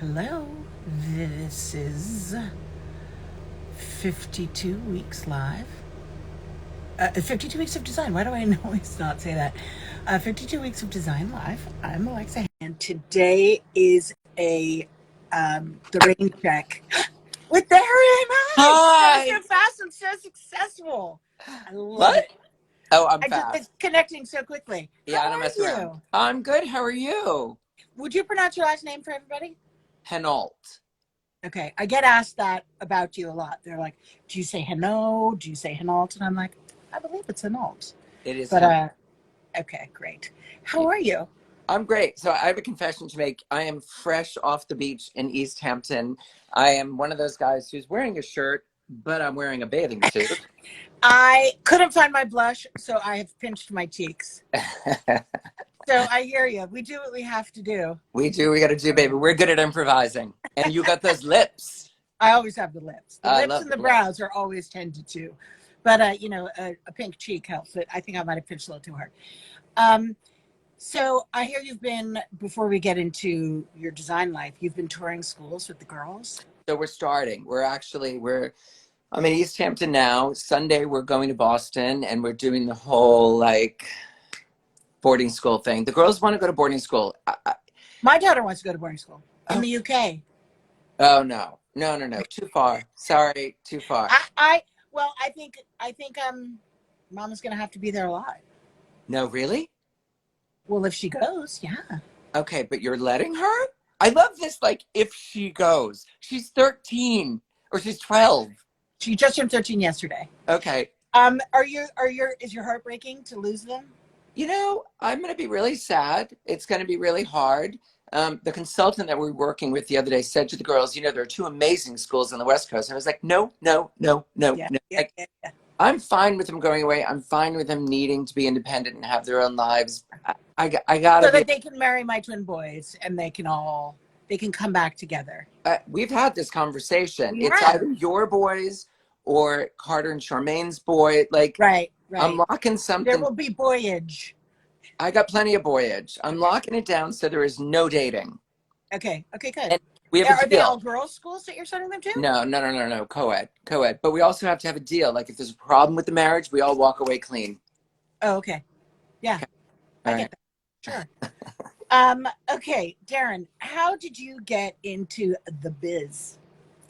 Hello, this is 52 Weeks Live. 52 Weeks of Design. Why do I always not say that? 52 Weeks of Design Live. I'm Alexa, and today is the rain check with Darren. Hi! That was so Hi. fast and so successful. I love What? it. Oh, I'm It's fast. connecting so quickly. Yeah, How I don't are mess around. you? I'm good. How are you? Would you pronounce your last name for everybody? Henault. Okay, I get asked that about you a lot. They're like, "Do you say Henault? Do you say Henault?" And I'm like, "I believe it's Henault." It is But Henault. okay, great. How are you? I'm great. So I have a confession to make. I am fresh off the beach in East Hampton. I am one of those guys who's wearing a shirt, but I'm wearing a bathing suit. I couldn't find my blush, so I have pinched my cheeks. So I hear you. We do what we have to do. We do. We got to do, baby. We're good at improvising. And you got those lips. I always have the lips. The I lips love and the the lips. brows are always tended to, but a pink cheek helps. It. I think I might have pinched a little too hard. Um, So I hear you've been, before we get into your design life, you've been touring schools with the girls. So we're starting. I'm in East Hampton now. Sunday, we're going to Boston and we're doing the whole like boarding school thing. The girls want to go to boarding school. My daughter wants to go to boarding school in Oh, the UK. oh no, no, no, no, too far. Sorry, too far. I well, I think Mama's gonna have to be there a lot. No, really? Well, if she goes, yeah. Okay, but you're letting her? I love this. Like, if she goes, she's 13 or she's 12. She just turned 13 yesterday. Okay. Is your heart breaking to lose them? I'm going to be really sad. It's going to be really hard. The consultant that we were working with the other day said to the girls, there are two amazing schools on the West Coast. And I was like, no, no, no, no, Yeah, no. yeah, Like, yeah, yeah. I'm fine with them going away. I'm fine with them needing to be independent and have their own lives. I gotta So be. that they can marry my twin boys and they can come back together. We've had this conversation. We It's have. either your boys or Carter and Charmaine's boy. Like, Right, I'm right. locking There something. will be boyage. I got plenty of boyage. I'm Okay. locking it down so there is no dating. Okay. Okay, good. And we have a Are they all deal. girls' schools that you're sending them to? No, no, no, no, no. Co-ed, co-ed. But we also have to have a deal. Like, if there's a problem with the marriage, we all walk away clean. Oh, okay. Yeah, Okay. I All get right. that. Sure. Okay, Darren, how did you get into the biz?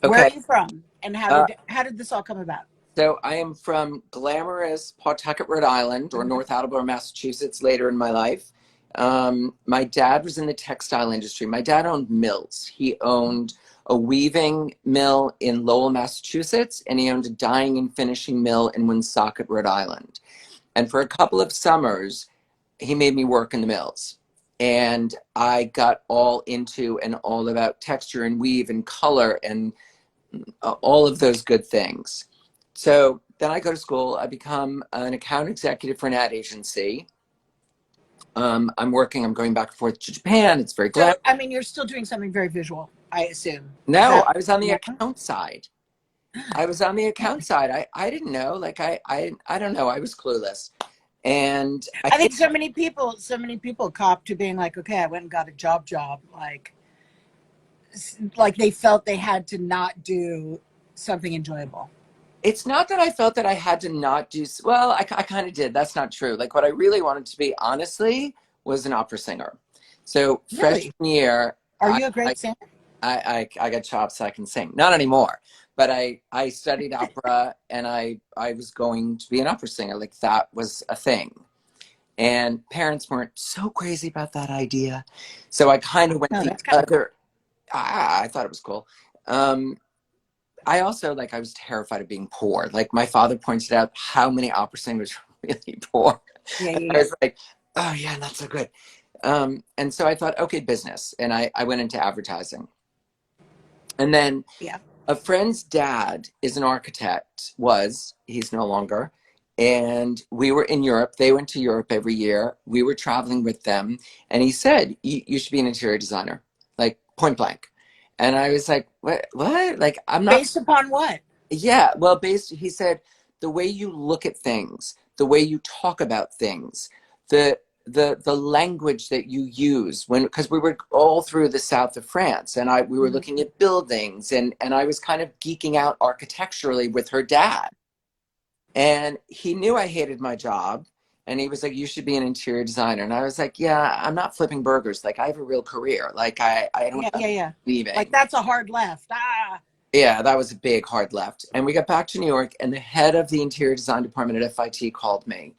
Where are Okay. you from? And Uh, how did this all come about? so I am from glamorous Pawtucket, Rhode Island, or Mhm. North Attleboro, Massachusetts, later in my life. My dad was in the textile industry. My dad owned mills. He owned a weaving mill in Lowell, Massachusetts, and he owned a dyeing and finishing mill in Woonsocket, Rhode Island. And for a couple of summers, he made me work in the mills. And I got all into and all about texture and weave and color and all of those good things. So then I go to school. I become an account executive for an ad agency. I'm going back and forth to Japan. It's very So, glamorous. I mean, you're still doing something very visual, I assume. Is No, that I was on the no? account side. I was on the account side. I didn't know. Like I don't know. I was clueless. And I I came, think so many people cop to being like, okay, I went and got a job, like they felt they had to not do something enjoyable. it's not that I felt that I had to not do, well, I kind of did. That's not true. Like what I really wanted to be, honestly, was an opera singer. So Really? freshman year, Are I, you a I great singer? I got chops so I can sing. Not anymore, but I studied opera and I was going to be an opera singer. Like that was a thing. And parents weren't so crazy about that idea. So I kind of went No, the that's kind of cool. other, I thought it was cool. Um, I also like I was terrified of being poor. Like my father pointed out how many opera singers are really poor. Yeah, And yeah, I yeah. was like, oh yeah, not so good. And so I thought, okay, business. And I went into advertising. And then Yeah. a friend's dad is an architect, he's no longer. And we were in Europe. They went to Europe every year. We were traveling with them. And he said, you should be an interior designer, like point blank. And I was like, what? Like, I'm not, Based upon what? yeah. Well, he said, the way you look at things, the way you talk about things, the the language that you use when, because we were all through the south of France, and we were Mhm. looking at buildings, and I was kind of geeking out architecturally with her dad. And he knew I hated my job. And he was like, you should be an interior designer. And I was like, yeah, I'm not flipping burgers. Like, I have a real career. Like, I don't Yeah, have yeah, yeah. Like leaving. that's a hard left. Ah, Yeah, that was a big hard left. And we got back to New York, and the head of the interior design department at FIT called me.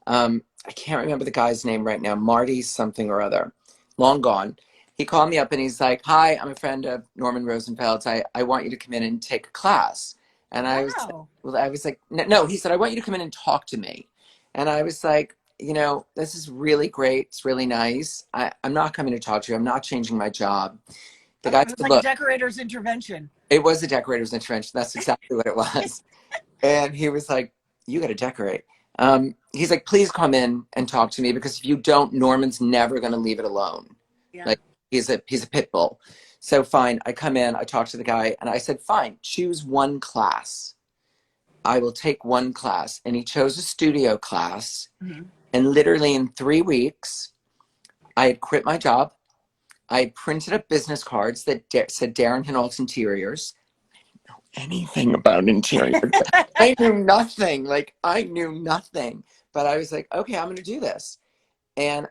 I can't remember the guy's name right now, Marty something or other, long gone. He called me up and he's like, hi, I'm a friend of Norman Rosenfeld's. I want you to come in and take a class. And wow. I was like, no, no, he said, I want you to come in and talk to me. And I was like, this is really great. It's really nice. I'm not coming to talk to you. I'm not changing my job. The Oh, guy it was said, like a look, decorator's intervention. it was a decorator's intervention. That's exactly what it was. And he was like, you got to decorate. He's like, please come in and talk to me, because if you don't, Norman's never going to leave it alone. Yeah. Like, he's a pit bull. So fine, I come in, I talk to the guy, and I said, fine, choose one class. I will take one class. And he chose a studio class. Hmm. And literally in 3 weeks, I had quit my job. I had printed up business cards that said Darren Henault's Interiors. Anything about interior. I knew nothing. Like, I knew nothing. But I was like, okay, I'm going to do this. And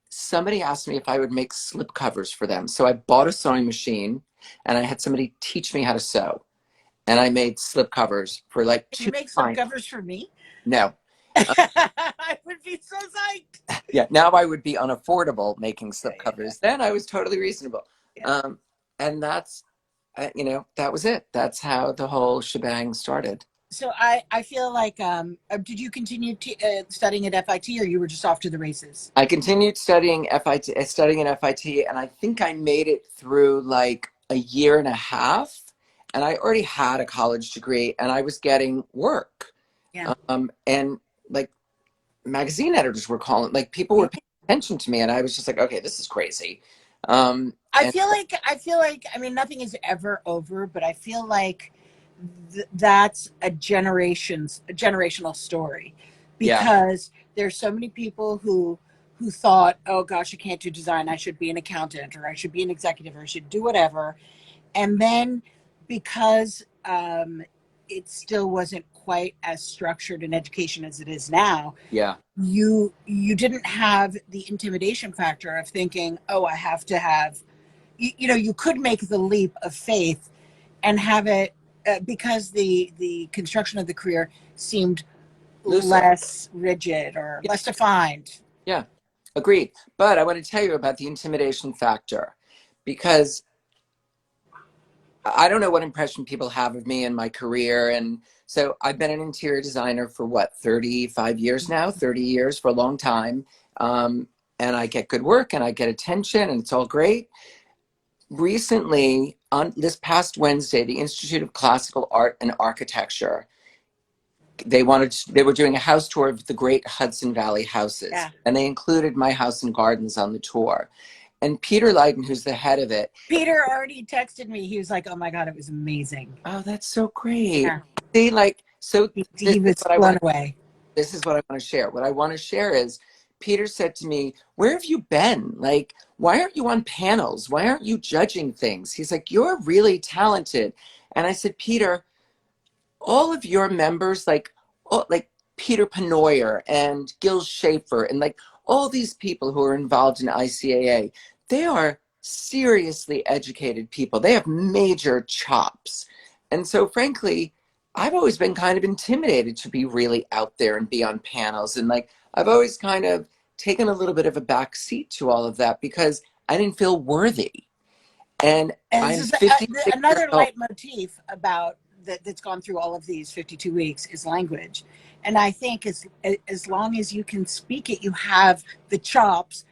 somebody asked me if I would make slip covers for them. So I bought a sewing machine and I had somebody teach me how to sew. And I made slip covers for like Can you two make some clients. covers for me? No. I would be so psyched. Yeah, now I would be unaffordable making Yeah, slip yeah, yeah. covers. Then I was totally reasonable. Yeah. Um, and that was it. That's how the whole shebang started. So I feel like did you continue studying at FIT or you were just off to the races? I continued studying at FIT, and I think I made it through like a year and a half. And I already had a college degree, and I was getting work. Yeah. And like magazine editors were calling, like people Yeah. were paying attention to me, and I was just like, okay, this is crazy. And I mean, nothing is ever over, but I feel like that's a generational story, yeah, because there's so many people who thought, oh gosh, I can't do design, I should be an accountant, or I should be an executive, or I should do whatever. And then because it still wasn't quite as structured in education as it is now, yeah, you didn't have the intimidation factor of thinking, oh, I have to have, you could make the leap of faith and have it, because the construction of the career seemed looser. less rigid or Yeah, less defined. yeah, agreed. But I want to tell you about the intimidation factor, because I don't know what impression people have of me and my career. And so I've been an interior designer for what, 35 years now, 30 years, for a long time. And I get good work and I get attention and it's all great. Recently, on this past Wednesday, the Institute of Classical Art and Architecture, they were doing a house tour of the great Hudson Valley houses. Yeah. And they included my house and gardens on the tour. And Peter Leiden, who's the head of it. Peter already texted me. He was like, oh my God, it was amazing. Oh, that's so great. Yeah. See, like, so this He is was what I blown want to, away. this is what I want to share. What I want to share is Peter said to me, where have you been? Like, why aren't you on panels? Why aren't you judging things? He's like, you're really talented. And I said, Peter, all of your members, like Peter Penoyer and Gil Schaefer, and like all these people who are involved in ICAA, they are seriously educated people. They have major chops. And so, frankly, I've always been kind of intimidated to be really out there and be on panels. And like, I've always kind of taken a little bit of a back seat to all of that because I didn't feel worthy. And And this I'm is 56 years another old. leitmotif about that's gone through all of these 52 weeks is language. And I think as long as you can speak it, you have the chops.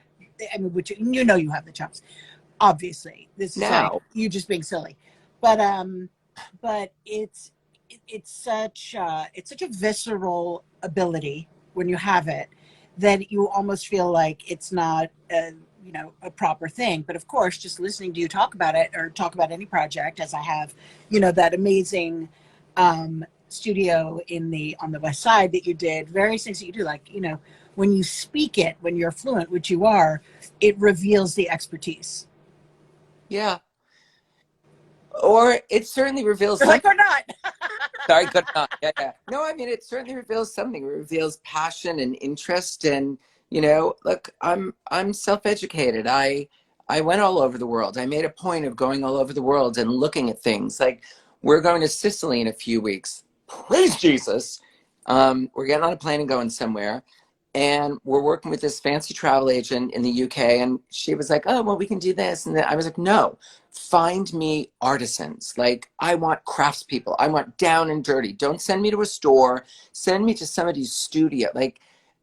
I mean, which you have the chops. Obviously, this is like Now, you just being silly, but it's such a visceral ability when you have it that you almost feel like it's not a proper thing. But of course, just listening to you talk about it or talk about any project, as I have, that amazing studio on the west side that you did, various things that you do, like when you speak it, when you're fluent, which you are, it reveals the expertise. Yeah. Or it certainly reveals You're something. like, or not. Sorry, good enough. Yeah, yeah. No, I mean, it certainly reveals something. It reveals passion and interest. And, look, I'm self-educated. I went all over the world. I made a point of going all over the world and looking at things. Like, we're going to Sicily in a few weeks. Praise Jesus. We're getting on a plane and going somewhere. And we're working with this fancy travel agent in the UK. And she was like, oh, well, we can do this. And then I was like, no, find me artisans. Like, I want craftspeople. I want down and dirty. Don't send me to a store. Send me to somebody's studio. Like,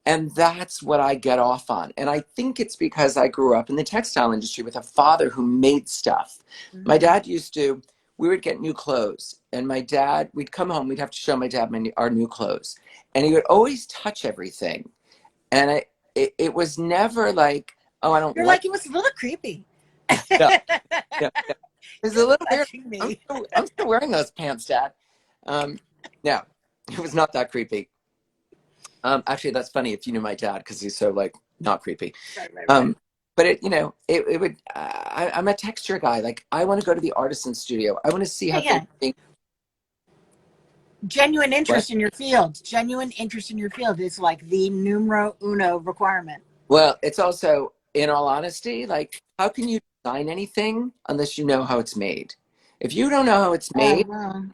and that's what I get off on. And I think it's because I grew up in the textile industry with a father who made stuff. My Mm-hmm. dad used to, we would get new clothes. And my dad, we'd come home, we'd have to show my dad our new clothes. And he would always touch everything. And it was never like, oh, I don't You're like like, it was a little creepy. no, no, no. It's a little weird. Touching me. I'm still wearing those pants, Dad. No, it was not that creepy. Actually, that's funny if you knew my dad because he's so like not creepy. Right, right, right. But it would. I'm a texture guy. Like, I want to go to the artisan studio. I want to see how Yeah, things make. genuine What? interest in your field. Genuine interest in your field is like the numero uno requirement. Well, it's also, in all honesty, like, how can you design anything unless you know how it's made? If you don't know how it's made, Well,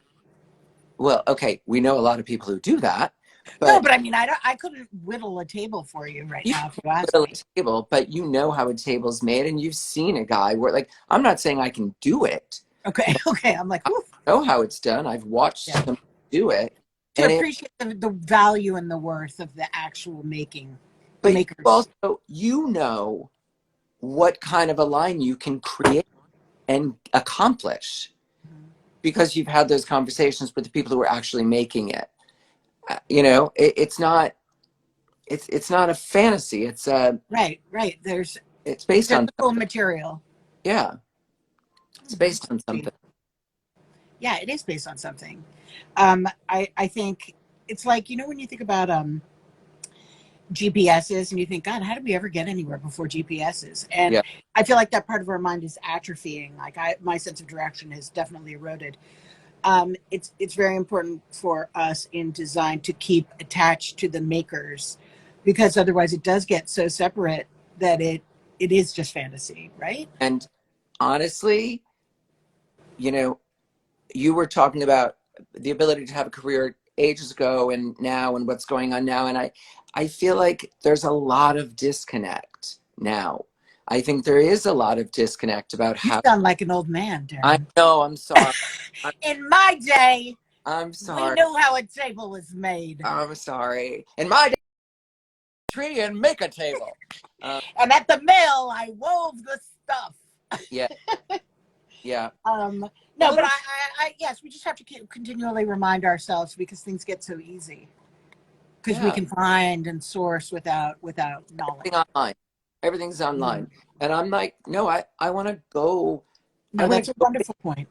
well, okay, we know a lot of people who do that, no, but but I mean, I couldn't whittle a table for you right you now if you asked put me. a table, but you know how a table's made, and you've seen a guy where, like, I'm not saying I can do it. Okay, okay. I'm like, I oof. know how it's done. I've watched Yeah. them do it, To and appreciate the value and the worth of the actual making, the but you makers. also, what kind of a line you can create and accomplish Mhm. because you've had those conversations with the people who are actually making it. It's not a fantasy. Right, right. It's based There's on physical something. material. Yeah, it's That's based on sweet. something. Yeah, it is based on something. I think it's like, when you think about GPSs and you think, God, how did we ever get anywhere before GPSs? And Yeah, I feel like that part of our mind is atrophying. Like my sense of direction has definitely eroded. It's very important for us in design to keep attached to the makers, because otherwise it does get so separate that it is just fantasy, right? and honestly, you were talking about the ability to have a career ages ago and now and what's going on now, and I feel like there's a lot of disconnect now. I think there is a lot of disconnect about You how. sound like an old man, I Darren. know. I'm sorry. I'm, In my day, I'm we sorry. knew how a table was made. I'm sorry. In my day, tree and make a table. And at the mill, I wove the stuff. Yeah, yeah. No, Well, but yes, we just have to continually remind ourselves, because things get so easy. Because we yeah. can find and source without knowledge. Everything online. Everything's Mhm. online. And I'm like, no, I want to go. I No, want that's to a go. wonderful point.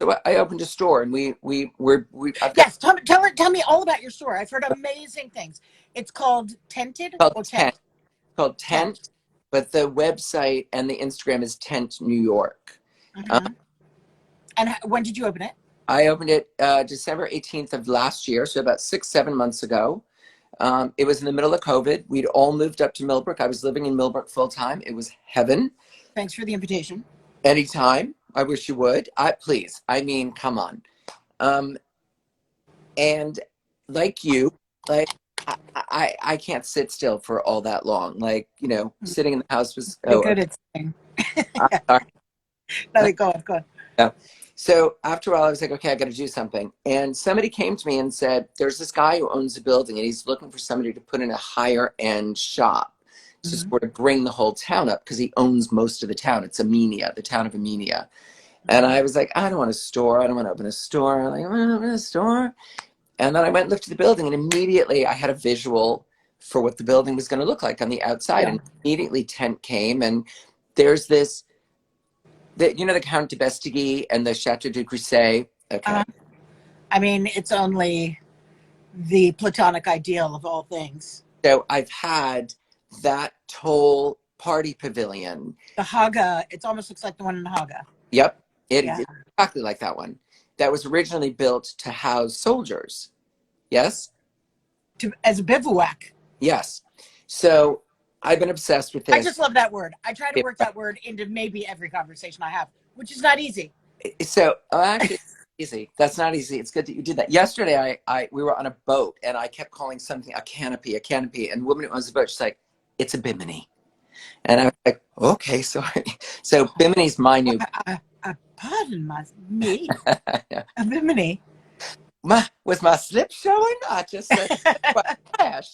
So I opened a store, and I've got Yes, tell me all about your store. I've heard amazing things. It's called Tented called or Tent, Tent? called Tent. Tent, but the website and the Instagram is Tent New York. Um, Uh-huh. And when did you open it? I opened it December 18th of last year, so about 6, 7 months ago. It was in the middle of COVID. We'd all moved up to Millbrook. I was living in Millbrook full time. It was heaven. Thanks for the invitation. Anytime. I wish you would. Please. I mean, come on. Um, and like you, like I can't sit still for all that long. Like, sitting in the house was, You're oh, good okay. at saying. I'm sorry. No, go on, go on. Yeah. So after all, I was like, okay, I got to do something. And somebody came to me and said, there's this guy who owns a building, and he's looking for somebody to put in a higher end shop to Mm-hmm. sort of bring the whole town up, because he owns most of the town. It's Amenia, the town of Amenia. And Mm-hmm. I was like, I don't want a store. I don't want to open a store. I'm like, I want to open a store. And then I went and looked at the building, and immediately I had a visual for what the building was going to look like on the outside. Yeah. And immediately Tent came, and there's this, the Count de Bestigny and the Chateau de Crusay. Okay. Uh, I mean, it's only the platonic ideal of all things. So I've had that whole party pavilion. The Haga, it almost looks like the one in Haga. Yep, Yeah. it's exactly like that one. That was originally built to house soldiers. Yes? As a bivouac. Yes. So I've been obsessed with I this. just love that word. I try to work that word into maybe every conversation I have, which is not easy. So actually, easy. That's not easy. It's good that you did that. Yesterday, we were on a boat, and I kept calling something a canopy, a canopy. And the woman who owns the boat, she's like, "It's a bimini," and I was like, "Okay, sorry." So bimini's my new. Pardon me, a bimini. Was my slip showing? I just said flash.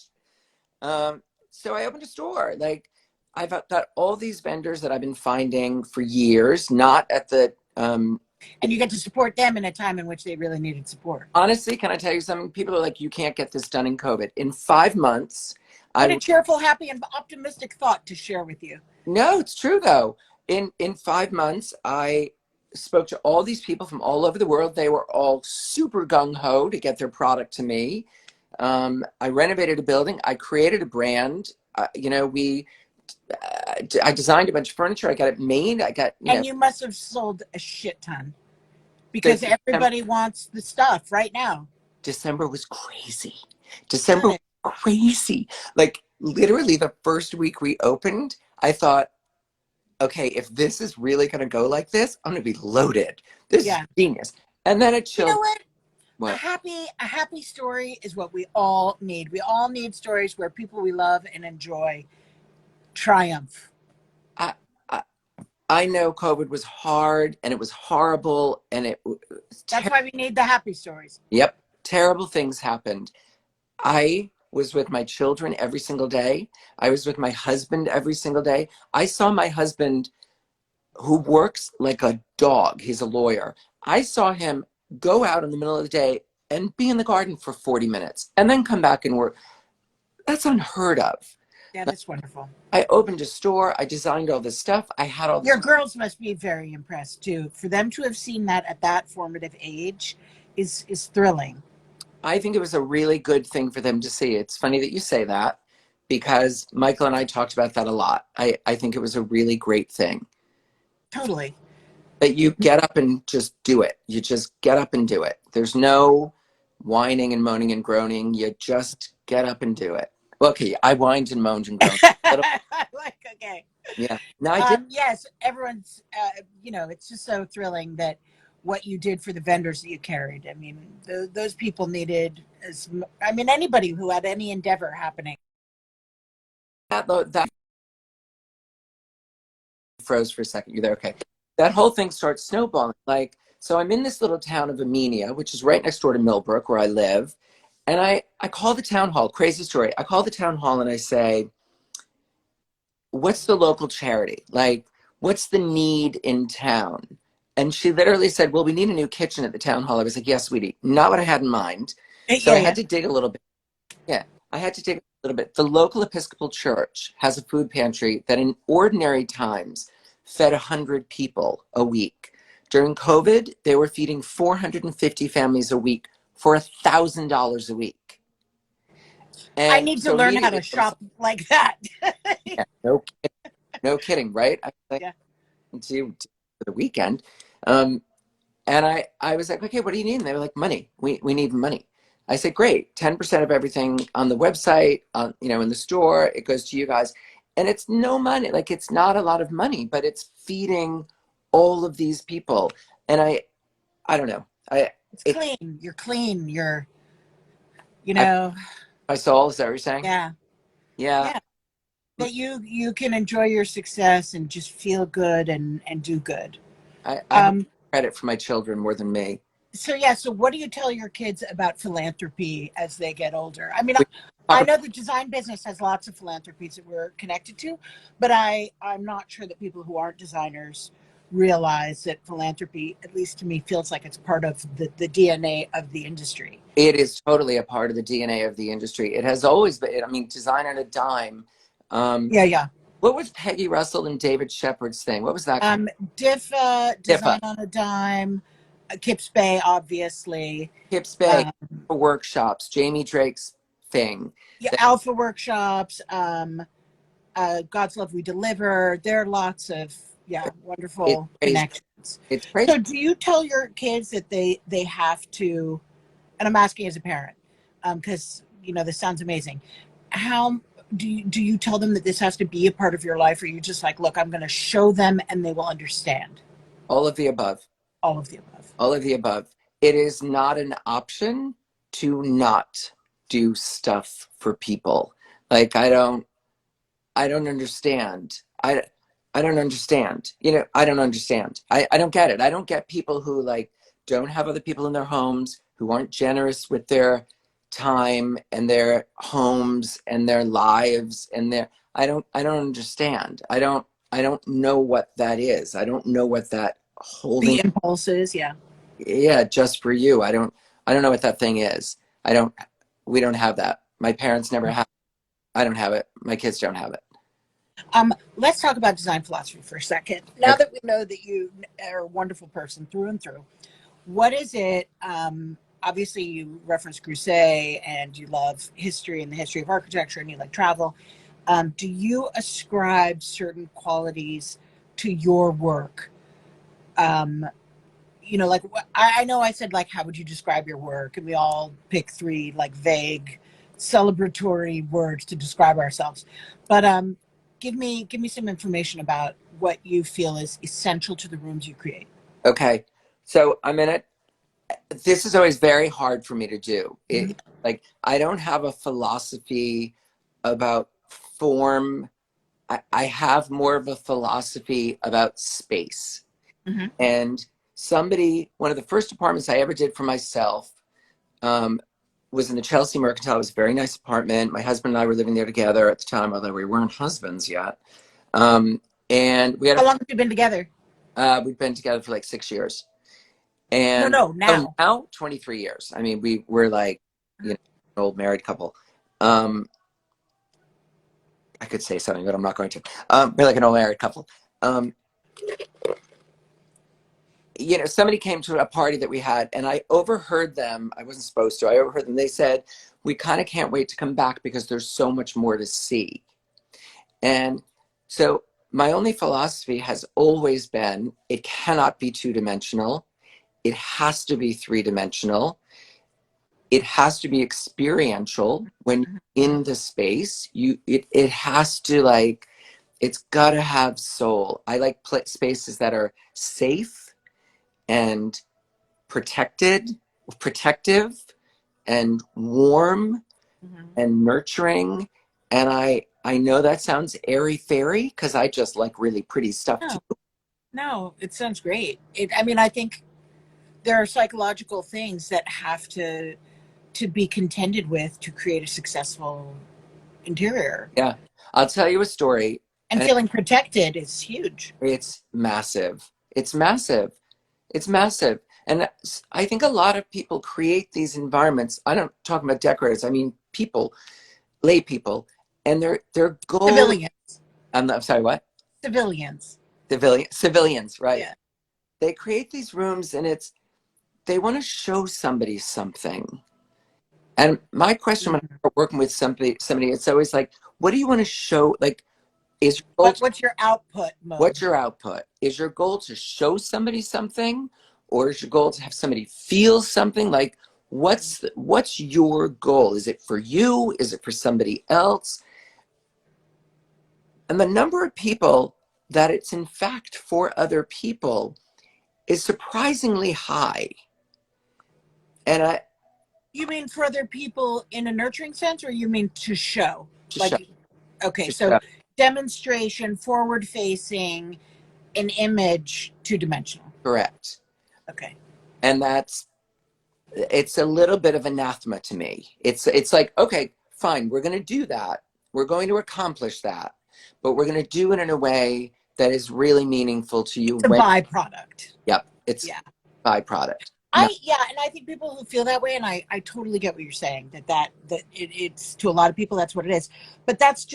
So I opened a store. Like I've got all these vendors that I've been finding for years, not at the and you get to support them in a time in which they really needed support. honestly, can I tell you something? People are like, you can't get this done in COVID. In 5 months, What a cheerful, happy, and optimistic thought to share with you. no, it's true though. In 5 months, I spoke to all these people from all over the world. They were all super gung ho to get their product to me. I renovated a building. I created a brand. I designed a bunch of furniture. I got it made. I got, And you must have sold a shit ton because everybody wants the stuff right now. December was crazy. December was crazy. Like literally the first week we opened, I thought, okay, if this is really going to go like this, I'm going to be loaded. This is genius. And then it chilled. You know what? What? A happy story is what we all need. We all need stories where people we love and enjoy triumph. I, I, I know COVID was hard and it was horrible and it was That's why we need the happy stories. Yep. Terrible things happened. I was with my children every single day. I was with my husband every single day. I saw my husband, who works like a dog, he's a lawyer. I saw him go out in the middle of the day and be in the garden for 40 minutes and then come back and work. That's unheard of. Yeah, that's wonderful. I opened a store. I designed all this stuff. I had all this. Your girls must be very impressed too. For them to have seen that at that formative age is thrilling. I think it was a really good thing for them to see. It's funny that you say that because Michael and I talked about that a lot. I think it was a really great thing. Totally. That you get up and just do it. You just get up and do it. There's no whining and moaning and groaning. You just get up and do it. Okay, I whined and moaned and groaned. Okay. Yeah. No, I did. Yes, everyone's, it's just so thrilling that what you did for the vendors that you carried. I mean, those people needed anybody who had any endeavor happening. That froze for a second. You there? Okay. That whole thing starts snowballing. So I'm in this little town of Amenia, which is right next door to Millbrook, where I live. And I call the town hall, crazy story. I call the town hall and I say, what's the local charity? What's the need in town? And she literally said, well, we need a new kitchen at the town hall. I was like, yes, sweetie. Not what I had in mind. So I had to dig a little bit. Yeah, I had to dig a little bit. The local Episcopal Church has a food pantry that in ordinary times fed 100 people a week. During COVID, they were feeding 450 families a week for $1,000 a week. And I need to learn how to shop like that. Yeah, no kidding, right? I was like, to the weekend. And I was like, okay, what do you need? And they were like, money. We need money. I said, great. 10% of everything on the website, in the store, it goes to you guys. And it's no money. It's not a lot of money, but it's feeding all of these people. And I don't know. It's clean. You're clean. My soul, is that what you're saying? Yeah. That you can enjoy your success and just feel good and do good. I have credit for my children more than me. So what do you tell your kids about philanthropy as they get older? I mean, I know the design business has lots of philanthropies that we're connected to, but I'm not sure that people who aren't designers realize that philanthropy, at least to me, feels like it's part of the DNA of the industry. It is totally a part of the DNA of the industry. It has always been. I mean, design on a dime. What was Peggy Russell and David Shepard's thing? What was that? Design on a dime. Kips Bay, obviously. Kips Bay for workshops. Jamie Drake's thing. Yeah, That alpha workshops, God's Love We Deliver. There are lots of, yeah, it's wonderful crazy. connections. It's crazy. So do you tell your kids that they have to, and I'm asking as a parent, because this sounds amazing. How do you tell them that this has to be a part of your life, or you just like, look, I'm going to show them and they will understand? All of the above. All of the above. All of the above. It is not an option to not do stuff for people. Like I don't understand. I don't understand. I don't understand. I don't get it. I don't get people who like don't have other people in their homes, who aren't generous with their time and their homes and their lives and their I don't understand. I don't know what that is. I don't know what that holding, The impulses, yeah. yeah, just for you. I don't know what that thing is. I don't we don't have that. My parents never have. I don't have it. My kids don't have it. Let's talk about design philosophy for a second. Now Okay. that we know that you are a wonderful person through and through, what is it? Obviously, you reference Crusade and you love history and the history of architecture and you like travel. Do you ascribe certain qualities to your work? Um, like I know I said, like, how would you describe your work? And we all pick three like vague celebratory words to describe ourselves. But give me some information about what you feel is essential to the rooms you create. Okay. So I'm in it. This is always very hard for me to do. Mhm. Like I don't have a philosophy about form. I have more of a philosophy about space. Mhm. And one of the first apartments I ever did for myself, um, was in the Chelsea Mercantile. It was a very nice apartment. My husband and I were living there together at the time, although we weren't husbands yet. And we had How long have you been together? we'd been together for like 6 years. No, And no, oh, now. now 23 years. I mean, we were like, an old married couple. Um, I could say something, but I'm not going to. We're like an old married couple. Um, Somebody came to a party that we had, and I overheard them. I wasn't supposed to. I overheard them. They said, "We kind of can't wait to come back because there's so much more to see." And so my only philosophy has always been it cannot be two-dimensional. It has to be three-dimensional. It has to be experiential when you're in the space. It has to like it's got to have soul. I like spaces that are safe and protected, protective and warm Mhm. and nurturing. And I know that sounds airy fairy because I just like really pretty stuff too. No, no, it sounds great. I mean, I think there are psychological things that have to be contended with to create a successful interior. Yeah. I'll tell you a story, And and feeling protected is huge. it's massive. It's massive. It's massive. And I think a lot of people create these environments. I don't talk about decorators. I mean people, lay people, and their goal. Civilians. I'm sorry, what? Civilians. Civilians, right? Yeah. They create these rooms, and they want to show somebody something. And my question when I Mhm. start working with somebody, it's always like, what do you want to show? Like, is your goal What's your output what's mode? your output? Is your goal to show somebody something, or is your goal to have somebody feel something? Like, what's your goal? Is it for you? Is it for somebody else? And the number of people that it's in fact for other people is surprisingly high. And I You mean for other people in a nurturing sense, or you mean to show? to show, Like, okay, to so show, demonstration, forward facing, an image, two dimensional. correct. Okay. And it's a little bit of anathema to me. It's like, okay, fine, we're going to do that. We're going to accomplish that, but we're going to do it in a way that is really meaningful to you It's a when, byproduct. yep, it's Yeah. byproduct. No, And I think people who feel that way, and I totally get what you're saying, it's to a lot of people that's what it is. But that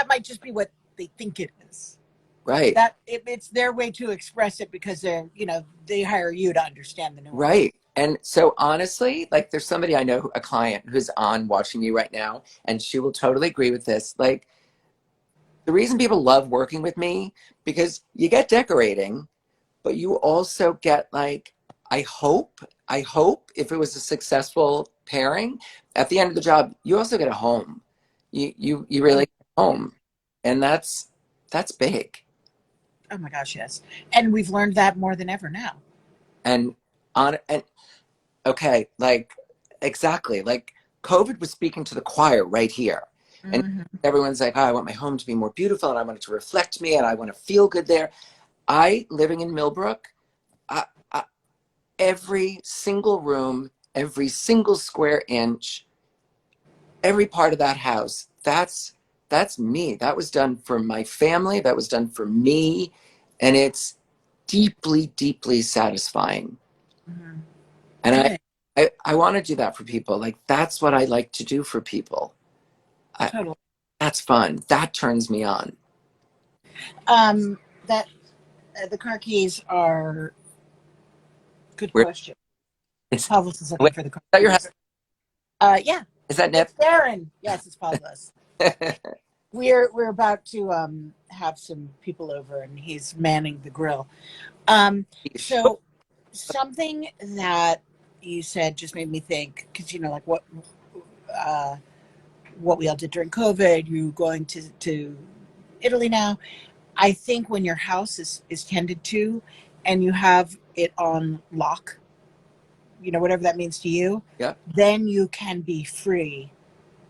might just be what they think it is. right, It's their way to express it because they hire you to understand the right. nuance. And so honestly, like there's somebody I know, a client who's on watching you right now, and she will totally agree with this. Like the reason people love working with me, because you get decorating, but you also get like, I hope if it was a successful pairing, at the end of the job, you also get a home. You really get a home. And that's big. Oh my gosh, yes. And we've learned that more than ever now. And and okay, like exactly. Like COVID was speaking to the choir right here. And Hmm. everyone's like, oh, I want my home to be more beautiful and I want it to reflect me and I want to feel good there. I living in Millbrook, I, every single room, every single square inch, every part of that house, that's me. That was done for my family, that was done for me, and it's deeply, deeply satisfying. Hmm. And Good. I want to do that for people. Like that's what I like to do for people. I, Totally. that's fun. That turns me on. That the car keys are good Where question. is Pavlos is looking wait, for the car is that your keys. Yeah, is that Nip? it's Darren. Yes, it's Pavlos. We're about to have some people over, and he's manning the grill. So something that you said just made me think, because like uh, what we all did during COVID. You going to Italy now. I think when your house is tended to, and you have it on lock, whatever that means to you, Yeah, then you can be free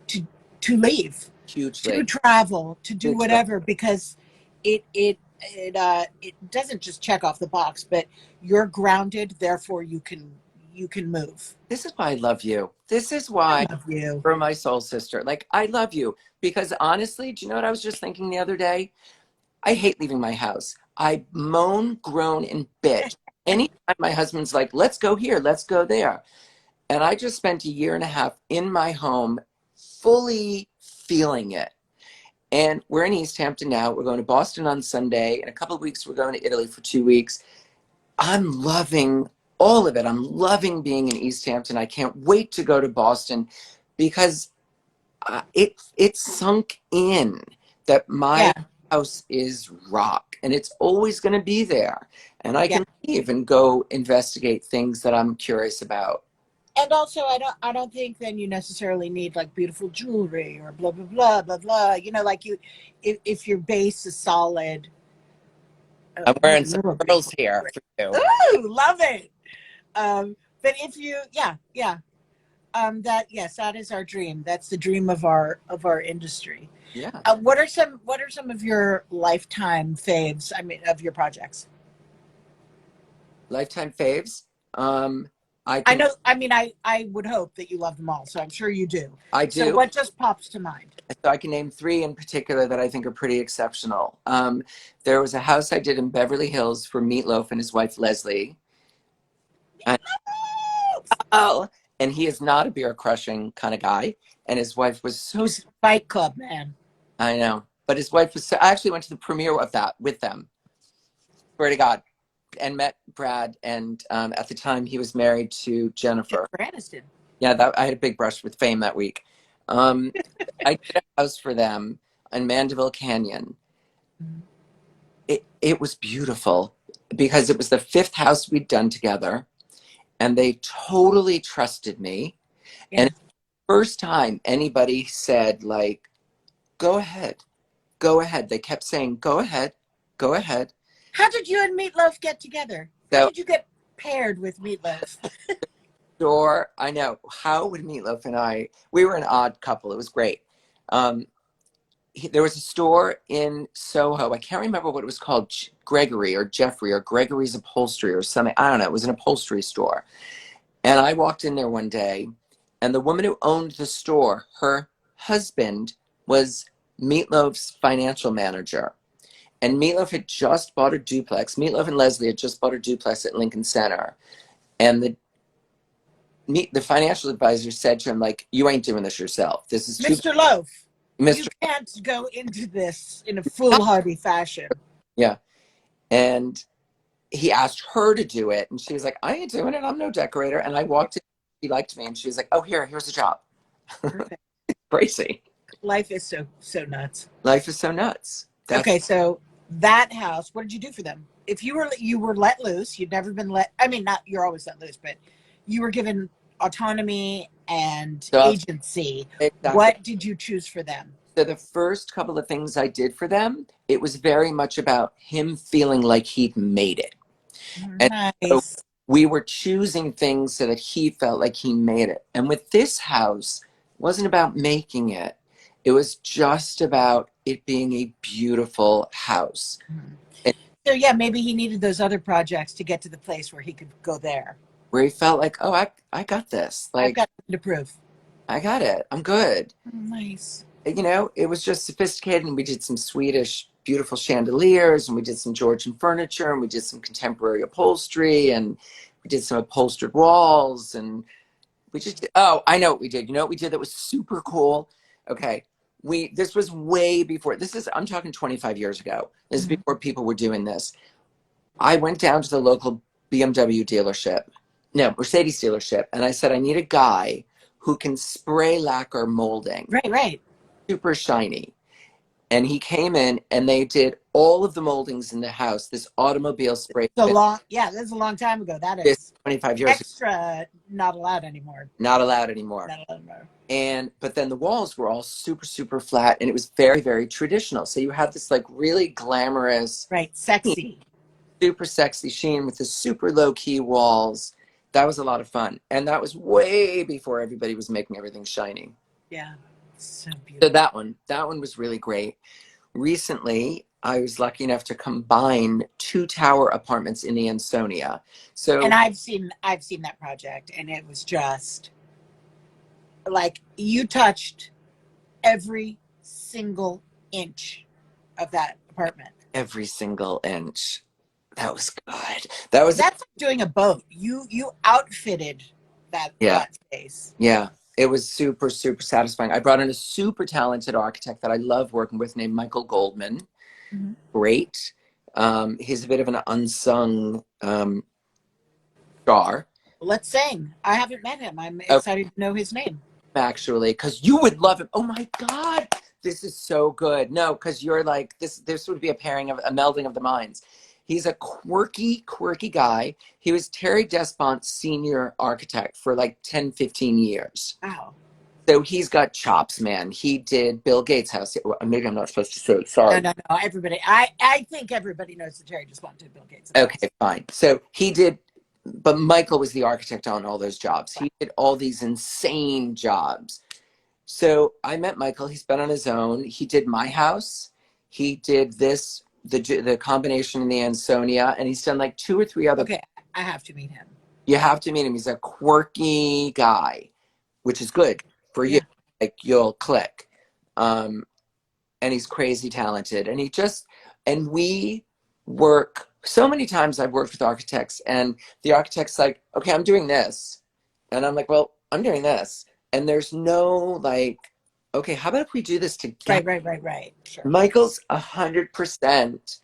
to to leave, to hugely, travel, to do hugely. whatever, because it doesn't just check off the box, but you're grounded, therefore you can move. This is why I love you. This is I why love you. you're my soul sister. Like I love you because honestly, do you know what I was just thinking the other day? I hate leaving my house. I moan, groan, and bitch. Anytime my husband's like, let's go here, let's go there. And I just spent a year and a half in my home, fully feeling it. And we're in East Hampton now. We're going to Boston on Sunday. In a couple of weeks, we're going to Italy for 2 weeks. I'm loving all of it. I'm loving being in East Hampton. I can't wait to go to Boston because it sunk in that my Yeah, house is rock and it's always going to be there. And I yeah. can leave and go investigate things that I'm curious about. And also, I don't think then you necessarily need like beautiful jewelry or blah blah blah blah blah. Like if your base is solid. I'm wearing Maybe a some little pearls beautiful here jewelry. for you. Ooh, love it. But if you, yeah, yeah, that is our dream. That's the dream of our industry. Yeah. What are some of your lifetime faves? I mean, of your projects? Lifetime faves. Um, I I can, know. I mean, I would hope that you love them all, so I'm sure you do. I So, do. what just pops to mind? So I can name three in particular that I think are pretty exceptional. There was a house I did in Beverly Hills for Meatloaf and his wife Leslie. And, oh, and he is not a beer crushing kind of guy. And his wife was so, He's Fight Club man. I know, but his wife was so, I actually went to the premiere of that with them, swear to God, and met Brad. And at the time he was married to Jennifer. Jennifer Aniston. Yeah, that I had a big brush with fame that week. Um, I did a house for them in Mandeville Canyon. It was beautiful because it was the fifth house we'd done together and they totally trusted me. And Yeah. it's the first time anybody said like, go ahead, go ahead. They kept saying, go ahead, go ahead. How did you and Meatloaf get together? How So did you get paired with Meatloaf? sure, I know. How would Meatloaf and we were an odd couple. It was great. Um, there was a store in Soho. I can't remember what it was called, Gregory or Jeffrey or Gregory's Upholstery or something. I don't know. It was an upholstery store. And I walked in there one day, and the woman who owned the store, her husband was Meatloaf's financial manager. And Meatloaf had just bought a duplex. Meatloaf and Leslie had just bought a duplex at Lincoln Center. And the financial advisor said to him, like, you ain't doing this yourself. This is too, Mr. Loaf, you Mr. can't go into this in a foolhardy fashion. Yeah. And he asked her to do it, and she was like, I ain't doing it. I'm no decorator. And I walked in, she liked me, and she was like, oh, here's a job. Perfect. Crazy. Life is so nuts. Life is so nuts. That's Okay, so that house, what did you do for them? If you were let loose, you'd never been let. I mean, not you're always let loose, but you were given autonomy and so agency. exactly. What did you choose for them? So the first couple of things I did for them, it was very much about him feeling like he'd made it. And so Nice. we were choosing things so that he felt like he made it. And with this house, it wasn't about making it. It was just about it being a beautiful house. Mhm. And So yeah, maybe he needed those other projects to get to the place where he could go there. where he felt like, oh, I got this. I've Like, got something to prove. I got it. I'm good. Nice. It was just sophisticated, and we did some Swedish beautiful chandeliers, and we did some Georgian furniture, and we did some contemporary upholstery, and we did some upholstered walls, and we just oh, I know what we did. You know what we did that was super cool? Okay. This was way before. I'm talking 25 years ago. This is Mhm. before people were doing this. I went down to the local BMW dealership, no, Mercedes dealership, and I said, I need a guy who can spray lacquer molding, Right, right. super shiny. And he came in and they did all of the moldings in the house, this automobile spray So fit, long, yeah, that's a long time ago. That this is 25 years ago, extra not allowed anymore. not allowed anymore. Not allowed anymore. But then the walls were all super, super flat, and it was very, very traditional. So you had this like really glamorous, Right, sexy. super sexy sheen with the super low key walls. That was a lot of fun. And that was way before everybody was making everything shiny. Yeah, so So beautiful. that one was really great. Recently, I was lucky enough to combine two tower apartments in the Ansonia. And So I've seen that project, and it was just like you touched every single inch of that apartment. every single inch. That was good. That was That's like doing a boat. You outfitted that yeah. that space. Yeah, it was super, super satisfying. I brought in a super talented architect that I love working with named Michael Goldman. Mhm. Great. He's a bit of an unsung star. Let's sing. I haven't met him. I'm Okay, excited to know his name. actually, because you would love him. Oh my God, this is so good. No, because you're like this. This would be a pairing of a melding of the minds. He's a quirky guy. He was Terry Despont's senior architect for like 10, 15 years. Wow. So he's got chops, man. He did Bill Gates' house. Maybe I'm not supposed to say. No, Sorry. no, no. Everybody, I think everybody knows that Terry just wanted Bill Gates' house. Okay, fine. So he did, but Michael was the architect on all those jobs. He did all these insane jobs. So I met Michael. He's been on his own. He did my house. He did the combination in the Ansonia, and he's done like two or three other. Okay, I have to meet him. You have to meet him. He's a quirky guy, which is good for you. Yeah. Like you'll click. Um, and he's crazy talented. And we work so many times. I've worked with architects, and the architect's like, okay, I'm doing this. And I'm like, well, I'm doing this. And there's no like, okay, how about if we do this together? Right, right, right, right. Sure. Michael's 100%.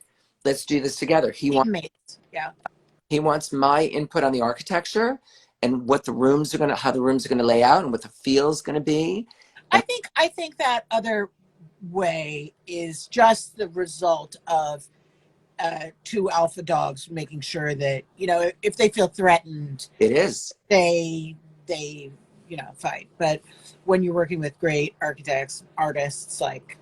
Let's do this together. Teammates. Yeah. He wants my input on the architecture and what how the rooms are gonna lay out and what the feel is gonna be. And I think that other way is just the result of two alpha dogs making sure that if they feel threatened, it is. they fight. But when you're working with great architects, artists, like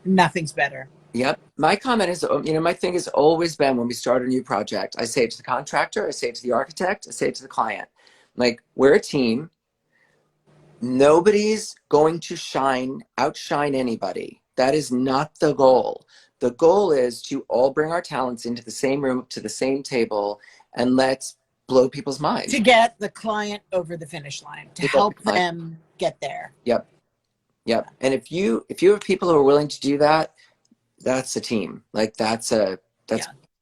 nothing's better. Yep. My comment is, my thing has always been when we start a new project, I say it to the contractor, I say it to the architect, I say it to the client. Like, we're a team. Nobody's going to outshine anybody. That is not the goal. The goal is to all bring our talents into the same room, to the same table, and let's blow people's minds. To get the client over the finish line, to help them get there. Yep. Yep. And if you have people who are willing to do that, that's a team. Like that's a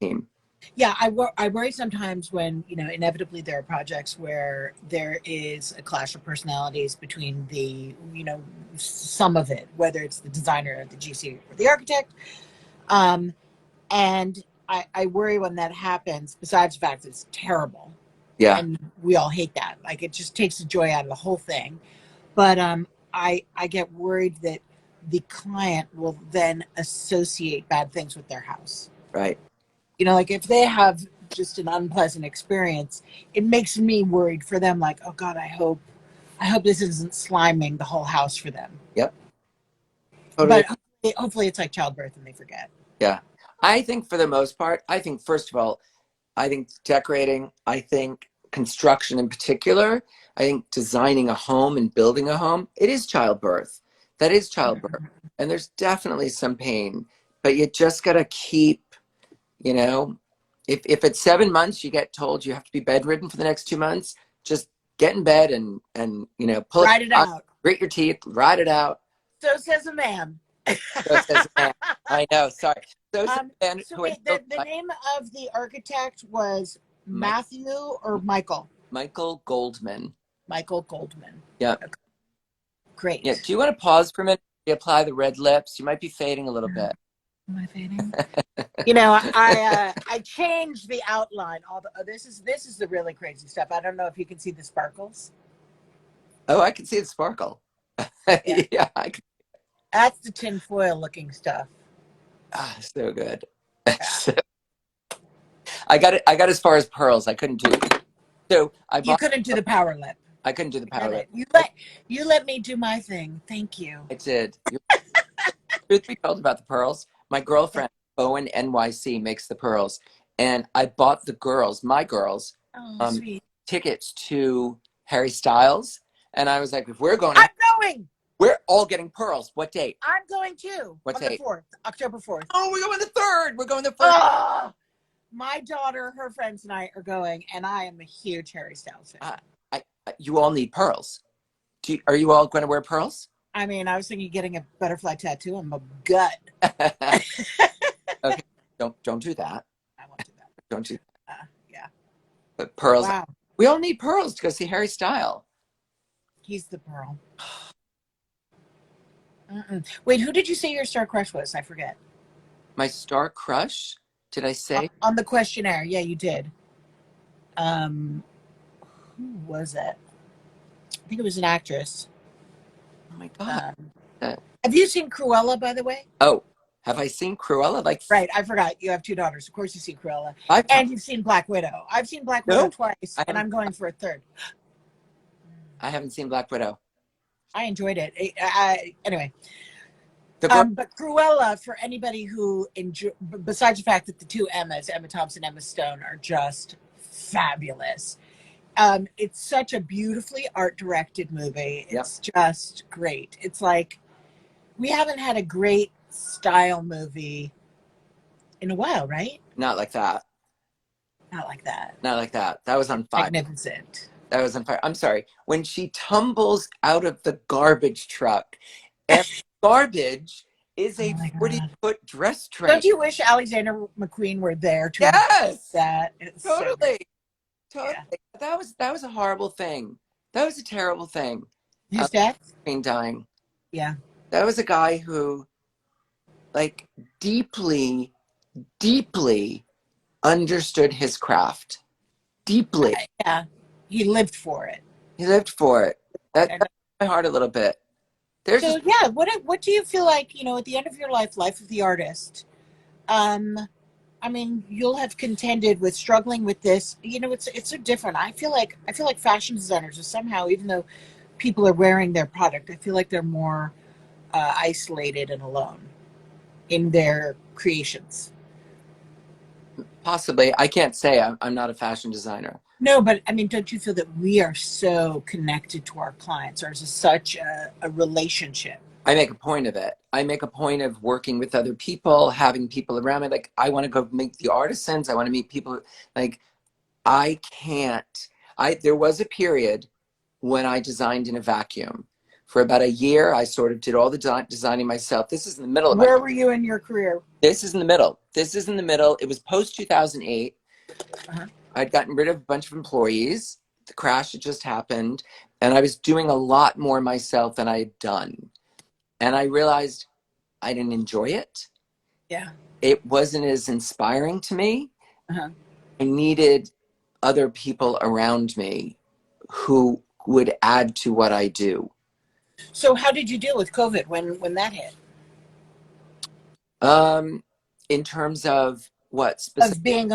team. Yeah, I worry sometimes when inevitably there are projects where there is a clash of personalities between some of it, whether it's the designer, the GC, or the architect, and I worry when that happens, besides the fact it's terrible. Yeah, And we all hate that. Like it just takes the joy out of the whole thing. But I get worried that the client will then associate bad things with their house. right. You know, like if they have just an unpleasant experience, it makes me worried for them. Like, oh God, I hope this isn't sliming the whole house for them. Yep. Totally. But hopefully it's like childbirth and they forget. Yeah. I think for the most part, I think, first of all, I think decorating, I think construction in particular, I think designing a home and building a home, it is childbirth. That is childbirth. And there's definitely some pain, but you just got to keep, you know, if it's 7 months, you get told you have to be bedridden for the next 2 months, just get in bed and you know, pull Ride it it out, out. grit your teeth, ride it out. So says a man. So says a man. I know, sorry. So says a man So who wait, the name of the architect was Matthew or Michael? Michael Goldman. Michael Goldman. Yeah. Okay. Yeah. Great. Do you want to pause for a minute? Apply the red lips. You might be fading a little bit. Am I fading? You know, I changed the outline. All the this is the really crazy stuff. I don't know if you can see the sparkles. Oh, I can see the sparkle. Yeah, Yeah, I can. that's the tinfoil looking stuff. Ah, so good. Yeah. So, I got it. I got as far as pearls. I couldn't do. So I You bought. couldn't do the power lip. I couldn't do the Get power lip. it? You let me do my thing. Thank you. I did. Truth be told about the pearls, my Yeah. girlfriend Owen NYC makes the pearls, and I bought the girls, my girls, Oh, um, sweet. tickets to Harry Styles, and I was like, if we're going to, I'm going. we're all getting pearls. What date? I'm going too. What On the date? 4th, October 4th. Oh, we're going the third. We're going the first. Oh, my daughter, her friends, and I are going, and I am a huge Harry Styles fan. You all need pearls. Are you all going to wear pearls? I mean, I was thinking of getting a butterfly tattoo on my gut. Okay, don't do that. I won't do that. Don't do. Yeah. But pearls. Wow. We all need pearls to go see Harry Styles. He's the pearl. Wait, who did you say your star crush was? I forget. My star crush. Did I say? On the questionnaire. Yeah, you did. Who was it? I think it was an actress. Oh my God. Have you seen Cruella, by the way? Oh, have I seen Cruella? Like, Right, I forgot. You have two daughters. Of course you've seen Cruella. I've And you've seen Black Widow. I've seen Black Widow twice, and I'm going for a third. I haven't seen Black Widow. I enjoyed it. Anyway. The But Cruella, for anybody who besides the fact that the two Emmas, Emma Thompson, Emma Stone, are just fabulous. It's such a beautifully art-directed movie. It's just great. It's like we haven't had a great style movie in a while, right? Not like that. Not like that. Not like that. That was on fire. Magnificent. That was on fire. I'm sorry. When she tumbles out of the garbage truck, and garbage is a 40-foot dress train. Don't you wish Alexander McQueen were there to yes that? It's totally so totally. Yeah. That was a horrible thing. That was a terrible thing. His death? Being dying. Yeah. That was a guy who, like, deeply understood his craft. Deeply. Yeah. He lived for it. He lived for it. That touched my heart a little bit. What do you feel like, you know, at the end of your life of the artist? I mean, you'll have contended with struggling with this. You know, it's so different. I feel like fashion designers are somehow, even though people are wearing their product, I feel like they're more isolated and alone in their creations. Possibly. I can't say. I'm not a fashion designer. No, but I mean, don't you feel that we are so connected to our clients, or is it such a relationship? I make a point of it. I make a point of working with other people, having people around me. Like, I want to go meet the artisans. I want to meet people. Like, I can't. There was a period when I designed in a vacuum. For about a year, I sort of did all the designing myself. This is in the middle of Where were you in your career? This is in the middle. This is in the middle. It was post 2008. I'd gotten rid of a bunch of employees. The crash had just happened. And I was doing a lot more myself than I had done. And I realized I didn't enjoy it. Yeah. it wasn't as inspiring to me. Uh-huh. I needed other people around me who would add to what I do. So how did you deal with COVID when that hit? Um, in terms of what specific? Of being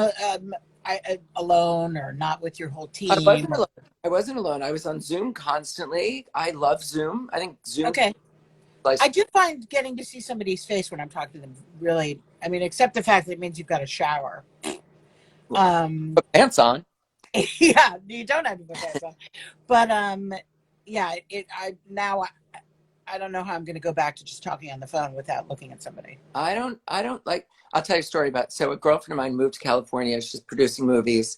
alone or not with your whole I team? wasn't alone. I wasn't alone. I was on Zoom constantly. I love Zoom. I think Zoom, Okay. like, I do find getting to see somebody's face when I'm talking to them really, I mean, except the fact that it means you've got a shower. Um, put pants on. yeah, you don't have to put pants on. But yeah, I don't know how I'm going to go back to just talking on the phone without looking at somebody. I don't like, I'll tell you a story about, so a girlfriend of mine moved to California. She's producing movies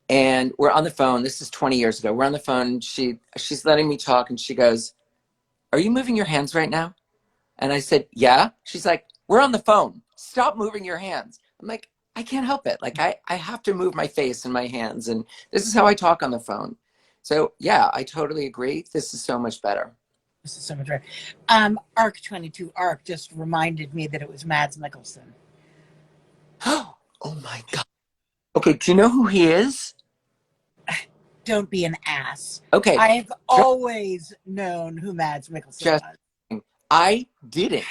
and we're on the phone. This is 20 years ago. We're on the phone. She's letting me talk and she goes, "Are you moving your hands right now?" And I said, "Yeah." She's like, "We're on the phone. Stop moving your hands." I'm like, I can't help it. Like I have to move my face and my hands. And this is how I talk on the phone. So yeah, I totally agree. This is so much better. This is so much right. Arc 22 Arc just reminded me that it was Mads Mikkelsen. Oh my God. Okay, do you know who he is? Don't be an ass. Okay, I've just, always known who Mads Mikkelsen just was. I didn't.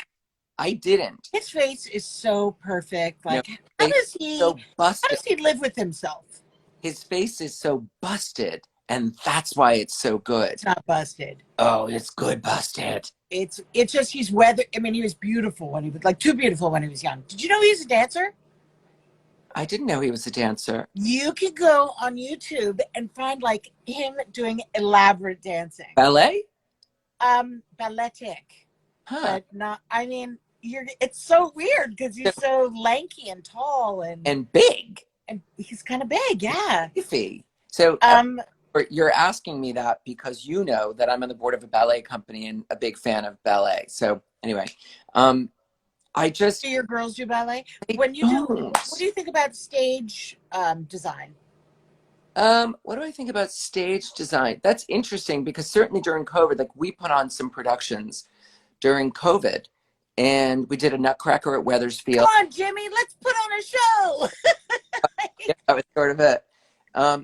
I didn't. His face is so perfect. No, Like, how face does is he? so How busted. does he live with himself? His face is so busted, and that's why it's so good. It's not busted. Oh, it's good busted. It's just he's weather. I mean, he was beautiful when he was like too beautiful when he was young. Did you know he was a dancer? I didn't know he was a dancer. You could go on YouTube and find like him doing elaborate dancing. Ballet? Balletic, Huh. but not. I mean, you're. It's so weird because he's so lanky and tall And big. and he's kind of big. Yeah. Iffy. So Um. you're asking me that because you know that I'm on the board of a ballet company and a big fan of ballet. So anyway, um, I Do just your girls do ballet? I When you do, what do don't. you think about stage design? What do I think about stage design? That's interesting because certainly during COVID, like we put on some productions during COVID, and we did a Nutcracker at Come Weathersfield. on, Jimmy, let's put on a show. Yeah, that was sort of it.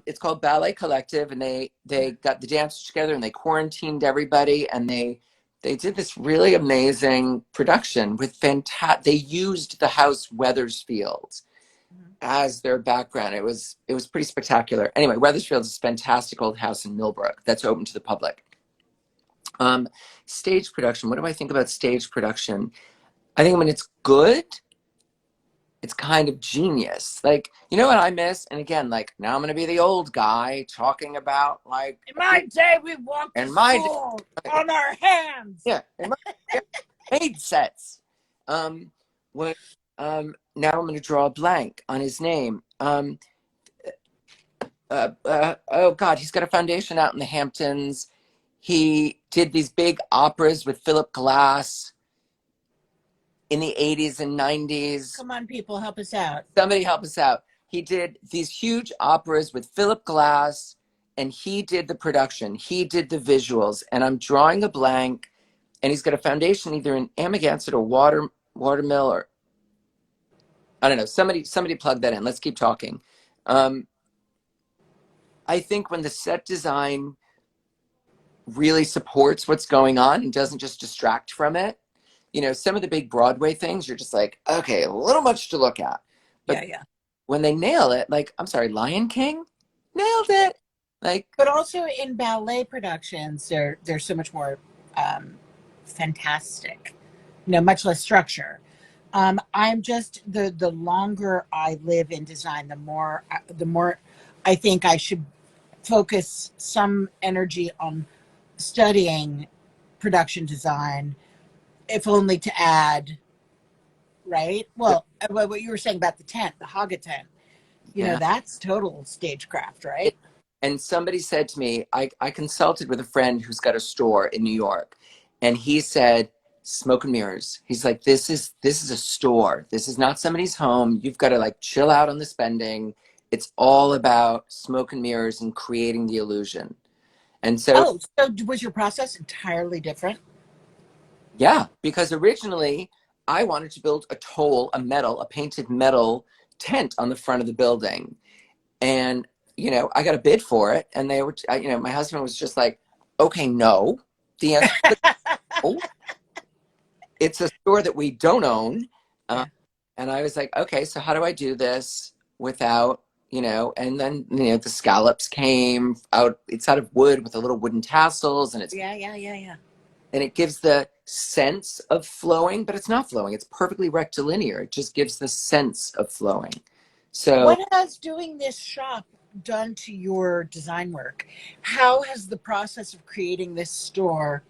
It's called Ballet Collective, and they got the dancers together and they quarantined everybody, and they did this really amazing production with fantastic. They used the house Weathersfield as their background. It was pretty spectacular. Anyway, Weathersfield is a fantastic old house in Millbrook that's open to the public. Um, Stage production. What do I think about stage production? I think when it's good, it's kind of genius. Like, you know what I miss? And again, like now I'm gonna be the old guy talking about like In my day, we walked to in my school day, on our hands. yeah, in my day, made sets. When now I'm gonna draw a blank on his name. Oh God, he's got a foundation out in the Hamptons. He did these big operas with Philip Glass in the 80s and 90s. Come on, people, help us out. Somebody help us out. He did these huge operas with Philip Glass, and he did the production. He did the visuals, and I'm drawing a blank. And he's got a foundation either in Amagansett or Watermill, or I don't know. Somebody plug that in. Let's keep talking. Um, I think when the set design really supports what's going on and doesn't just distract from it, you know, some of the big Broadway things, you're just like, okay, a little much to look at. But Yeah, yeah. when they nail it, like, I'm sorry, Lion King nailed it. Like, But also in ballet productions, they're so much more um, fantastic. You know, much less structure. I'm just the longer I live in design, the more I think I should focus some energy on studying production design, if only to add, right? Well, what you were saying about the tent, the Haga tent, yeah. that's total stagecraft, It, right? and somebody said to me, I consulted with a friend who's got a store in New York, and he said, smoke and mirrors. He's like, this is a store. This is not somebody's home. You've got to like chill out on the spending. It's all about smoke and mirrors and creating the illusion. And so, Oh, so was your process entirely different? yeah, because originally I wanted to build a painted metal tent on the front of the building. And, I got a bid for it. And my husband was just like, okay, no. The answer is no. It's a store that we don't own. Yeah. And I was like, okay, so how do I do this without, and then, the scallops came out. It's out of wood with the little wooden tassels, and Yeah. and it gives the sense of flowing, but it's not flowing. It's perfectly rectilinear. It just gives the sense of flowing. So, What has doing this shop done to your design work? How has the process of creating this store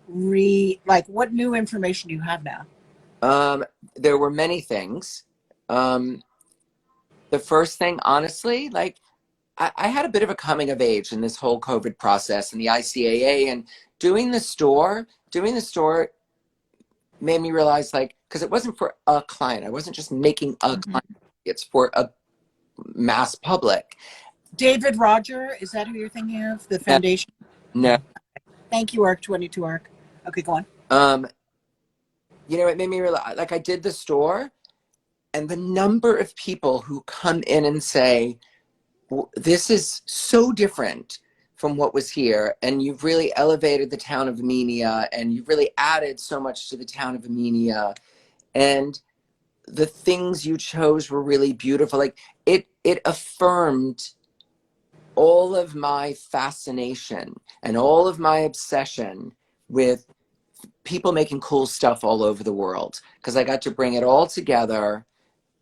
what new information do you have now? there were many things. The first thing, honestly, like I had a bit of a coming of age in this whole COVID process and the ICAA, and doing the store made me realize, like, because it wasn't for a client. I wasn't just making a Mhm. client. It's for a mass public. David Roger, is that who you're thinking of? The No, foundation? no. No. Thank you, ARC22 ARC. Okay, go on. Um, it made me realize, like, I did the store, and the number of people who come in and say, this is so different from what was here, and you've really elevated the town of Amenia, and you've really added so much to the town of Amenia, and the things you chose were really beautiful. Like, it affirmed all of my fascination and all of my obsession with people making cool stuff all over the world, because I got to bring it all together,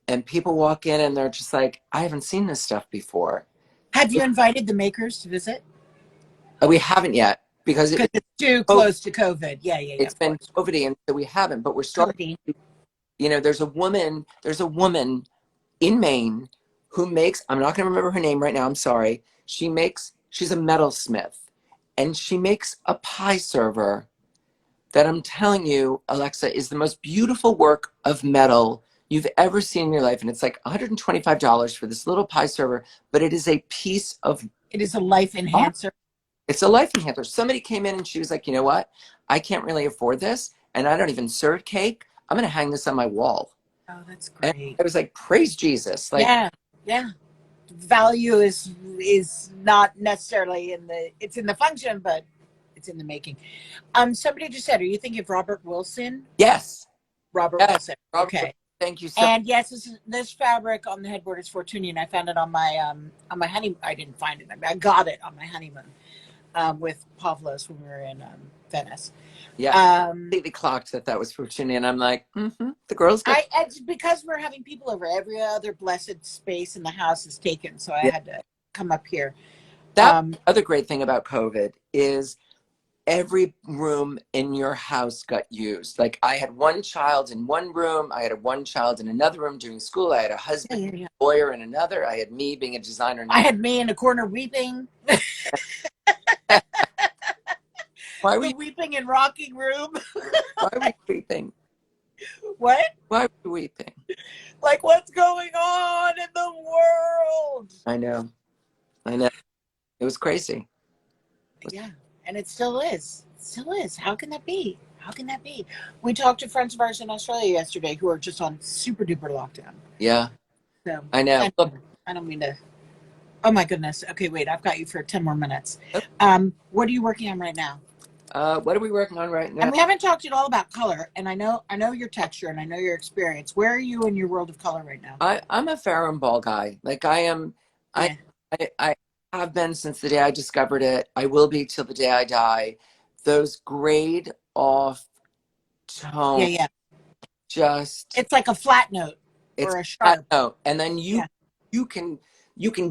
and people walk in and they're just like, I haven't seen this stuff before. Have you invited the makers to visit? We haven't yet, because Because it's too close to COVID. Yeah, it's of been course. COVID, and so we haven't. But we're starting. COVID. There's a woman in Maine who makes. I'm not going to remember her name right now. I'm sorry. She's a metalsmith, and she makes a pie server that, I'm telling you, Alexa, is the most beautiful work of metal you've ever seen in your life. And it's like $125 for this little pie server, but it is a piece of It is a life art. enhancer. It's a life enhancer. Somebody came in and she was like, you know what? I can't really afford this, and I don't even serve cake. I'm going to hang this on my wall. Oh, that's And great. I was like, praise Jesus. Like, Yeah, yeah. Value is not necessarily it's in the function, but it's in the making. Somebody just said, are you thinking of Robert Wilson? yes, Robert yes, Wilson. Robert, Okay. thank you so much. And yes, this fabric on the headboard is Fortunian. I found it on my honeymoon. I didn't find it. I got it on my honeymoon with Pavlos when we were in Venice. Yeah, Um, completely clocked that was Puccini, and I'm like, the girl's got. it's because we're having people over. Every other blessed space in the house is taken, so I Yeah. had to come up here. That other great thing about COVID is every room in your house got used. Like, I had one child in one room, I had one child in another room doing school, I had a husband, Yeah. lawyer in another, I had me being a designer in I had me in a corner weeping. Why were The you weeping and rocking room. why were you weeping? What? Why were you weeping? Like, what's going on in the world? I know. I know. It was crazy. Yeah, and it still is. It still is. How can that be? How can that be? We talked to friends of ours in Australia yesterday who are just on super duper lockdown. Yeah, So I know. Look, I don't mean to. Oh my goodness. Okay, wait. I've got you for 10 more minutes. oh, What are you working on right now? what are we working on right And now? we haven't talked at all about color. And I know your texture and I know your experience. Where are you in your world of color right now? I'm a Farron Ball guy. Like, I am. I, Yeah. I have been since the day I discovered it. I will be till the day I die. Those grayed off Yeah, tones, yeah. just It's like a flat note it's or a flat sharp. note, and then Yeah. you can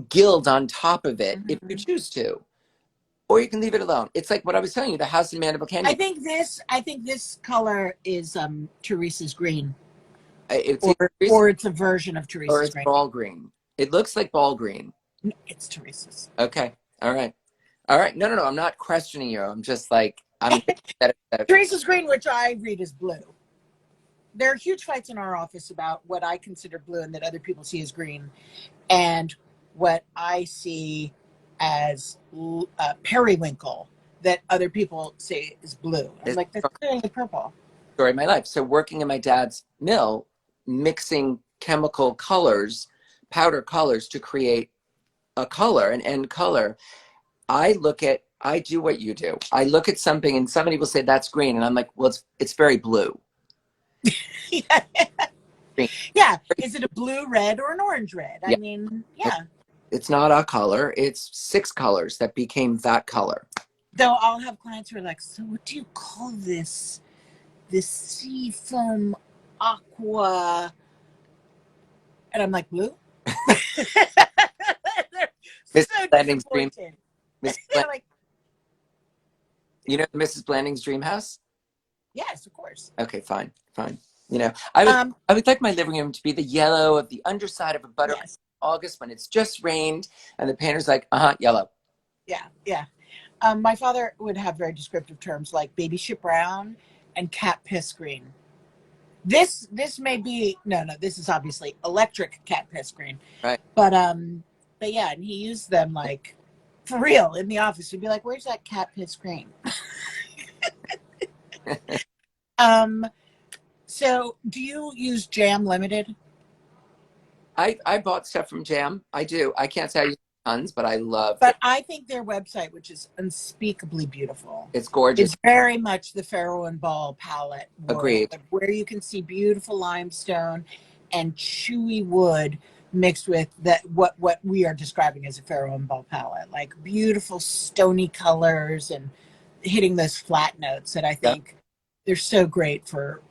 gild on top of it if you Mhm. choose to, or you can leave it alone. It's like what I was telling you, the house in Mandeville Canyon. I think this color is Teresa's green. It's Or either or it's a version of or Teresa's it's green. ball green. It looks like ball green. No, it's Teresa's. Okay. All right. All right. No, no, no. I'm not questioning you. I'm just like, I'm that. Teresa's green, which I read as blue. There are huge fights in our office about what I consider blue and that other people see as green, and what I see as periwinkle that other people say is blue. I'm It's like, that's clearly purple. story of my life. So working in my dad's mill, mixing chemical colors, powder colors to create a color, an end color. I do what you do. I look at something and somebody will say that's green, and I'm like, well, it's very blue. Yeah. Green. Yeah. Is it a blue red or an orange red? I Yeah. mean, yeah. It's not a color. It's 6 colors that became that color. Though I'll have clients who are like, so what do you call this? This sea foam aqua. And I'm like, blue? They're Mrs. so Blanding's dream. disappointed. Mrs. They're like, You know Mrs. Blanding's dream house? yes, of course. Okay, fine, fine. You know, Um, I would like my living room to be the yellow of the underside of a buttercup yes. in August when it's just rained, and the painter's like, yellow. Yeah, yeah. My father would have very descriptive terms like baby shit brown and cat piss green. This may be no, this is obviously electric cat piss green. Right. But yeah, and he used them like for real in the office. He'd be like, where's that cat piss green? So do you use Jam Limited? I bought stuff from Jam. I do. I can't say I use tons, but I love But it. I think their website, which is unspeakably beautiful, It's gorgeous. it's very much the Farrow and Ball palette world, Agreed. where you can see beautiful limestone and chewy wood mixed with that what we are describing as a Farrow and Ball palette, like beautiful stony colors and hitting those flat notes that I Yeah. think they're so great for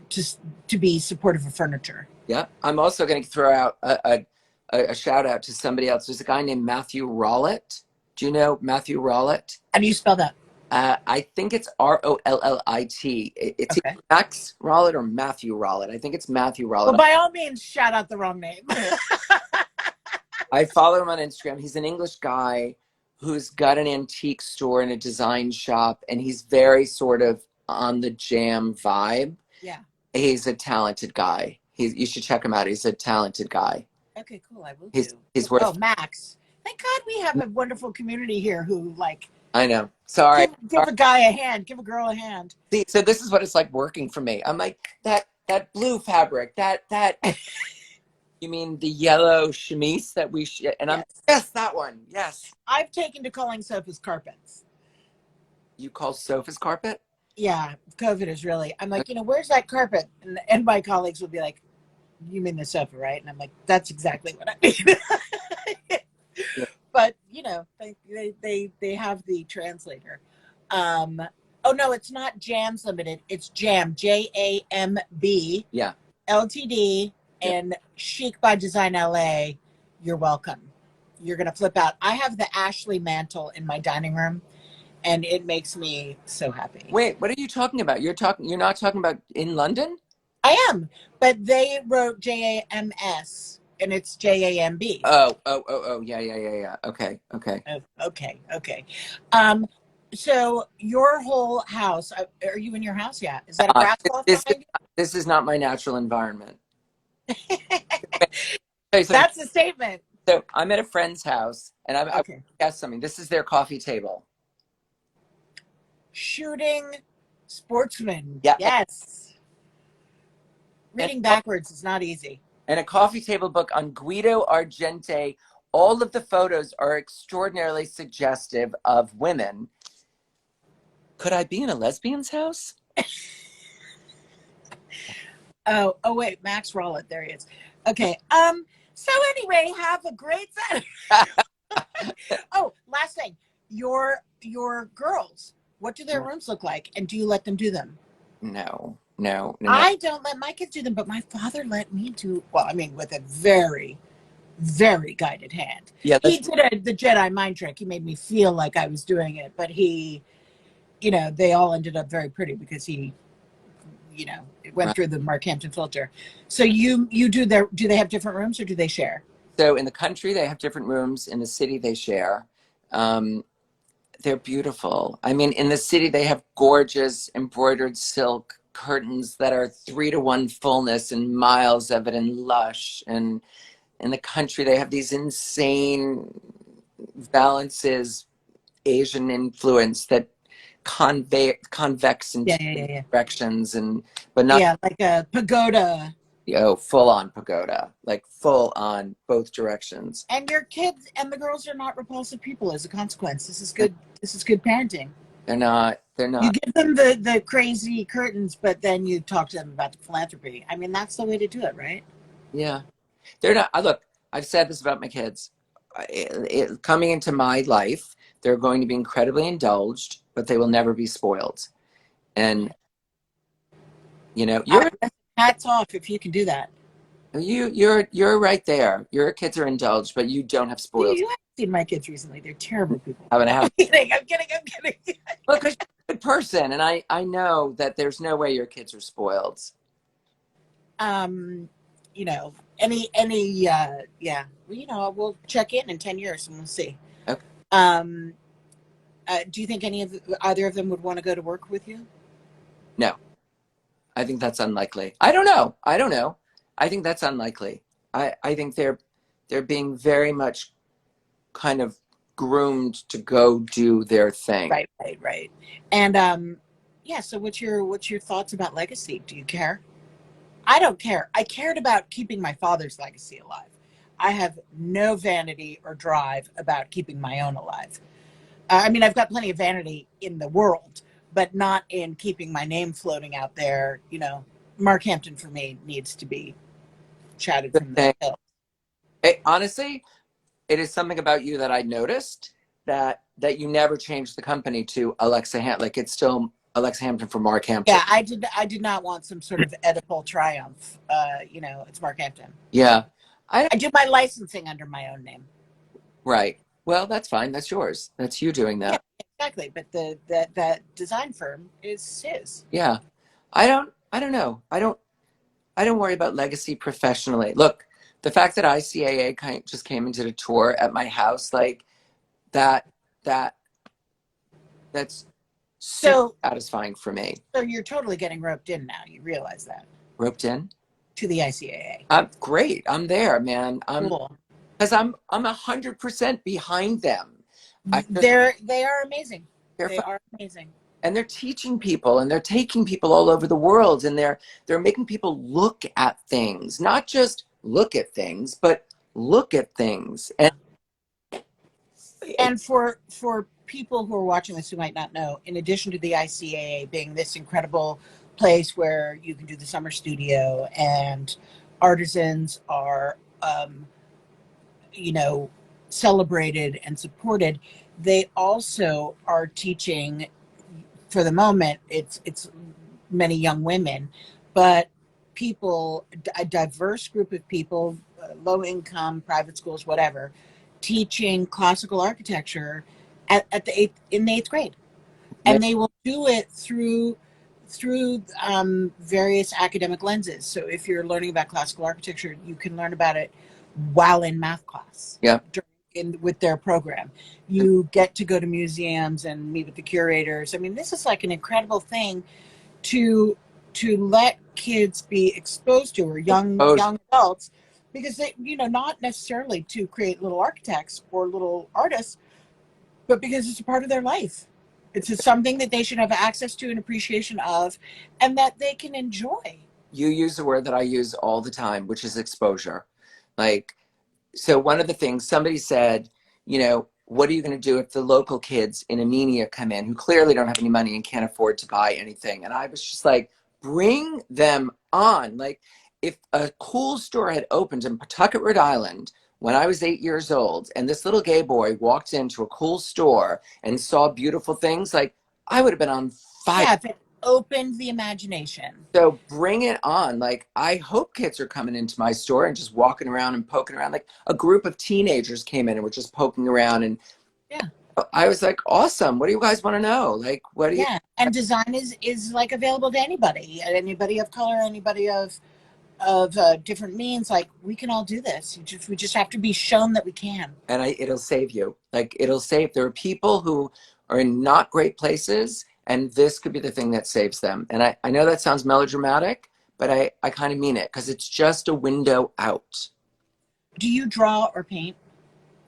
just to be supportive of furniture. Yeah. I'm also going to throw out a shout out to somebody else. There's a guy named Matthew Rollett. Do you know Matthew Rollett? How do you spell that? I think it's Rollit. It's Okay. either Max Rollett or Matthew Rollett. I think it's Matthew Well, Rollett. by all means, shout out the wrong name. I follow him on Instagram. He's an English guy who's got an antique store and a design shop, and he's very sort of on the Jam vibe. Yeah. He's a talented guy. You should check him out. He's a talented guy. Okay, cool. I will He's do. he's worth. Oh, Max. Thank God we have a wonderful community here who like I know. Sorry. give a guy a hand, give a girl a hand. See, so this is what it's like working for me. I'm like that blue fabric, that you mean the yellow chemise that and I'm Yes. yes, that one. Yes. I've taken to calling sofas carpets. You call sofas carpet? Yeah, COVID is really. I'm like, where's that carpet? And my colleagues will be like, you mean the sofa, right? And I'm like, that's exactly what I mean. Yeah. But they have the translator. Oh no, it's not Jams Limited. It's Jam JAMB. Yeah. Ltd. Yeah. And Chic by Design LA. You're welcome. You're gonna flip out. I have the Ashley mantle in my dining room, and it makes me so happy. Wait, what are you talking about? You're not talking about in London? I am, but they wrote JAMS and it's JAMB. Oh, yeah. Okay. Oh, okay. So your whole house, are you in your house yet? Is that a grass cloth behind This is not my natural environment. you? Okay, That's a statement. so I'm at a friend's house, and I Okay. guess something. This is their coffee table. Shooting sportsman. Yeah. Yes. Reading backwards is not easy. And a coffee table book on Guido Argente. All of the photos are extraordinarily suggestive of women. Could I be in a lesbian's house? Oh wait, Max Rollett, there he is. Okay. So anyway, have a great Saturday. Oh, last thing. Your girls, what do their rooms look like? And do you let them do them? No. I don't let my kids do them, but my father let me do, well, I mean, with a very, very guided hand. Yeah, He did the Jedi mind trick. He made me feel like I was doing it, but they all ended up very pretty because he, it went through the Mark Hampton filter. So do they have different rooms or do they share? So in the country, they have different rooms. In the city, they share. They're beautiful. I mean, in the city, they have gorgeous embroidered silk curtains that are 3-to-1 fullness and miles of it and lush. And in the country, they have these insane valances, Asian influence that convex in Yeah, two yeah, yeah, yeah. directions, and but not, Yeah, like a pagoda. full on pagoda, like full on both directions. And your kids and the girls are not repulsive people as a consequence. This is good. This is good parenting. They're not. They're You not. give them the crazy curtains, but then you talk to them about the philanthropy. I mean, that's the way to do it, right? Yeah, they're not. I look. I've said this about my kids. Coming into my life, they're going to be incredibly indulged, but they will never be spoiled. And I, hats off if you can do that. you're right there. Your kids are indulged, but you don't have spoiled. You haven't seen my kids recently. They're terrible people. Haven't I'm had. kidding. I'm kidding. I'm kidding. Well, because you're a good person, and I know that there's no way your kids are spoiled. um, yeah. Well, we'll check in 10 years and we'll see. Okay. Um, do you think either of them would want to go to work with you? No, I think that's unlikely. I don't know. I don't know. I think that's unlikely. I think they're being very much kind of groomed to go do their thing. Right, right, right. And yeah. So, what's your thoughts about legacy? Do you care? I don't care. I cared about keeping my father's legacy alive. I have no vanity or drive about keeping my own alive. I mean, I've got plenty of vanity in the world, but not in keeping my name floating out there. Mark Hampton for me needs to be shouted The from the thing, hill. honestly, it is something about you that I noticed that you never changed the company to Alexa Hampton. Like it's still Alexa Hampton for Mark Hampton. Yeah, I did not want some sort of Oedipal triumph. It's Mark Hampton. Yeah, I I do my licensing under my own name. right. Well, that's fine. That's yours. That's you doing Yeah, that. exactly. But that design firm is his. Yeah. I don't know. I don't worry about legacy professionally. Look, the fact that ICAA just came and did a tour at my house, like that that that's super So satisfying for me. so you're totally getting roped in now. You realize that Roped in. to the ICAA. I'm great. I'm there, man. Cool. Because I'm 100% behind them. I just They are amazing. they're They are amazing. and they're teaching people and they're taking people all over the world, and they're making people look at things, not just look at things, but look at things. And for people who are watching this who might not know, in addition to the ICAA being this incredible place where you can do the summer studio and artisans are you know celebrated and supported, they also are teaching, for the moment it's many young women, but people, a diverse group of people, low income, private schools, whatever, teaching classical architecture in the eighth grade, and they will do it through various academic lenses. So if you're learning about classical architecture, you can learn about it while in math class. Yeah. With their program, you get to go to museums and meet with the curators. I mean, this is like an incredible thing to let kids be exposed to, or young adults, because they, not necessarily to create little architects or little artists, but because it's a part of their life. It's just something that they should have access to and appreciation of, and that they can enjoy. You use the word that I use all the time, which is exposure. Like, so one of the things somebody said, what are you going to do if the local kids in Amenia come in who clearly don't have any money and can't afford to buy anything? And I was just like, bring them on. Like, if a cool store had opened in Pawtucket, Rhode Island, when I was 8 years old, and this little gay boy walked into a cool store and saw beautiful things, like, I would have been on fire. Yeah, if it opened the imagination. So bring it on. Like, I hope kids are coming into my store and just walking around and poking around. Like, a group of teenagers came in and were just poking around. And Yeah. I was like, awesome. What do you guys want to know? Like, what do you? Yeah, and design is like available to anybody of color, anybody of different means. Like, we can all do this. We just have to be shown that we can. And it'll save you. Like, it'll save. There are people who are in not great places, and this could be the thing that saves them. And I know that sounds melodramatic, but I kind of mean it, because it's just a window out. Do you draw or paint?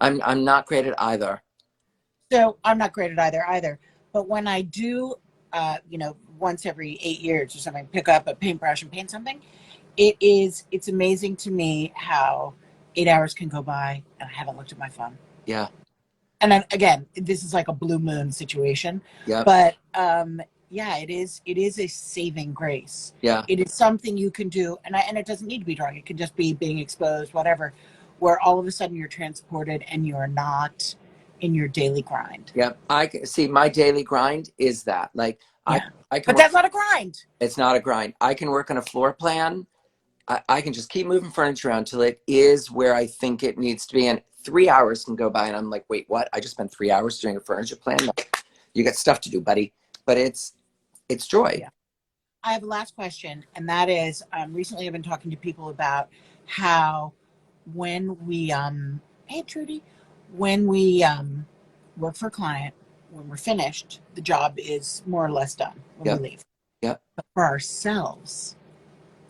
I'm not great at either. So I'm not great at either. But when I do, once every 8 years or something, pick up a paintbrush and paint something, it's amazing to me how 8 hours can go by and I haven't looked at my phone. Yeah. And then again, this is like a blue moon situation, Yeah. but yeah, it is a saving grace. Yeah. It is something you can do, and it doesn't need to be drawing. It can just be being exposed, whatever, where all of a sudden you're transported and you're not in your daily grind. Yeah. I can see my daily grind is that, like, Yeah. I can But work, that's not a grind. it's not a grind. I can work on a floor plan. I can just keep moving furniture around till it is where I think it needs to be. And 3 hours can go by and I'm like, wait, what? I just spent 3 hours doing a furniture plan. You got stuff to do, buddy. But it's joy. Yeah. I have a last question, and that is, recently I've been talking to people about how when we, hey Trudy, when we work for a client, when we're finished, the job is more or less done when Yep. we leave. Yep. But for ourselves,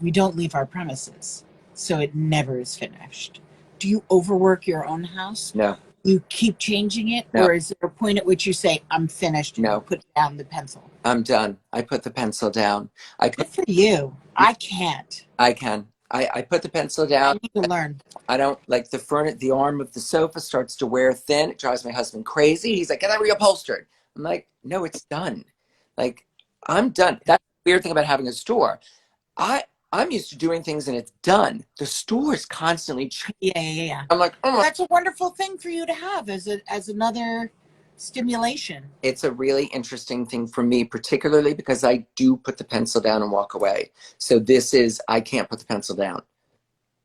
we don't leave our premises, so it never is finished. Do you overwork your own house? No. You keep changing it, No. or is there a point at which you say, I'm finished, and No. you put down the pencil? I'm done. I put the pencil down. Good for you. I can't. I can. I put the pencil down. I need to learn. I don't like the arm of the sofa starts to wear thin. It drives my husband crazy. He's like, get that reupholstered. I'm like, no, it's done. Like, I'm done. That's the weird thing about having a store. I'm used to doing things and it's done. The store is constantly changing. Yeah. I'm like, oh my. That's a wonderful thing for you to have as another stimulation. It's a really interesting thing for me, particularly because I do put the pencil down and walk away. So I can't put the pencil down.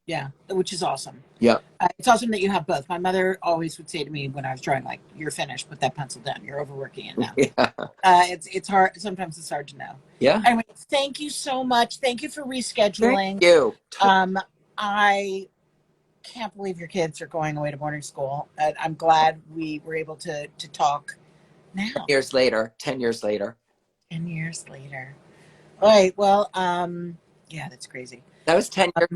Yeah, which is awesome. Yeah. It's awesome that you have both. My mother always would say to me when I was drawing, like, you're finished, put that pencil down. You're overworking it now. Yeah. It's hard. Sometimes it's hard to know. Yeah. Anyway, thank you so much. Thank you for rescheduling. Thank you. I can't believe your kids are going away to boarding school. I'm glad we were able to talk now. 10 years later. 10 years later. 10 years later. All right. Well, yeah, that's crazy. That was 10 years.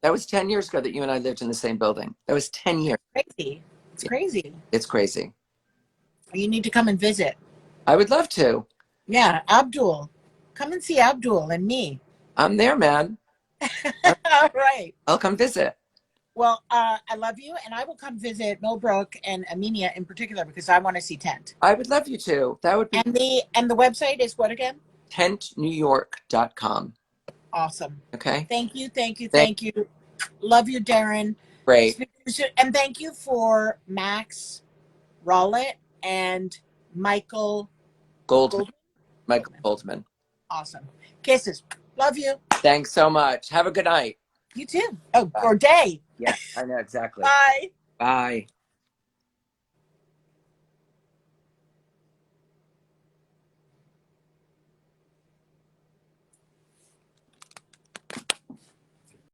That was 10 years ago that you and I lived in the same building. That was 10 years. Crazy. It's crazy. It's crazy. You need to come and visit. I would love to. Yeah, Abdul. Come and see Abdul and me. I'm there, man. All right. I'll come visit. Well, I love you, and I will come visit Millbrook and Amenia in particular because I want to see Tent. I would love you to. That would be. And the website is what again? TentNewYork.com. Awesome. Okay. Thank you. Love you, Darren. Great. And thank you for Max Rowlett and Michael Goldman. Michael Goldman. Awesome. Kisses. Love you. Thanks so much. Have a good night. You too. Oh, or day. Yeah, I know exactly. Bye. Bye.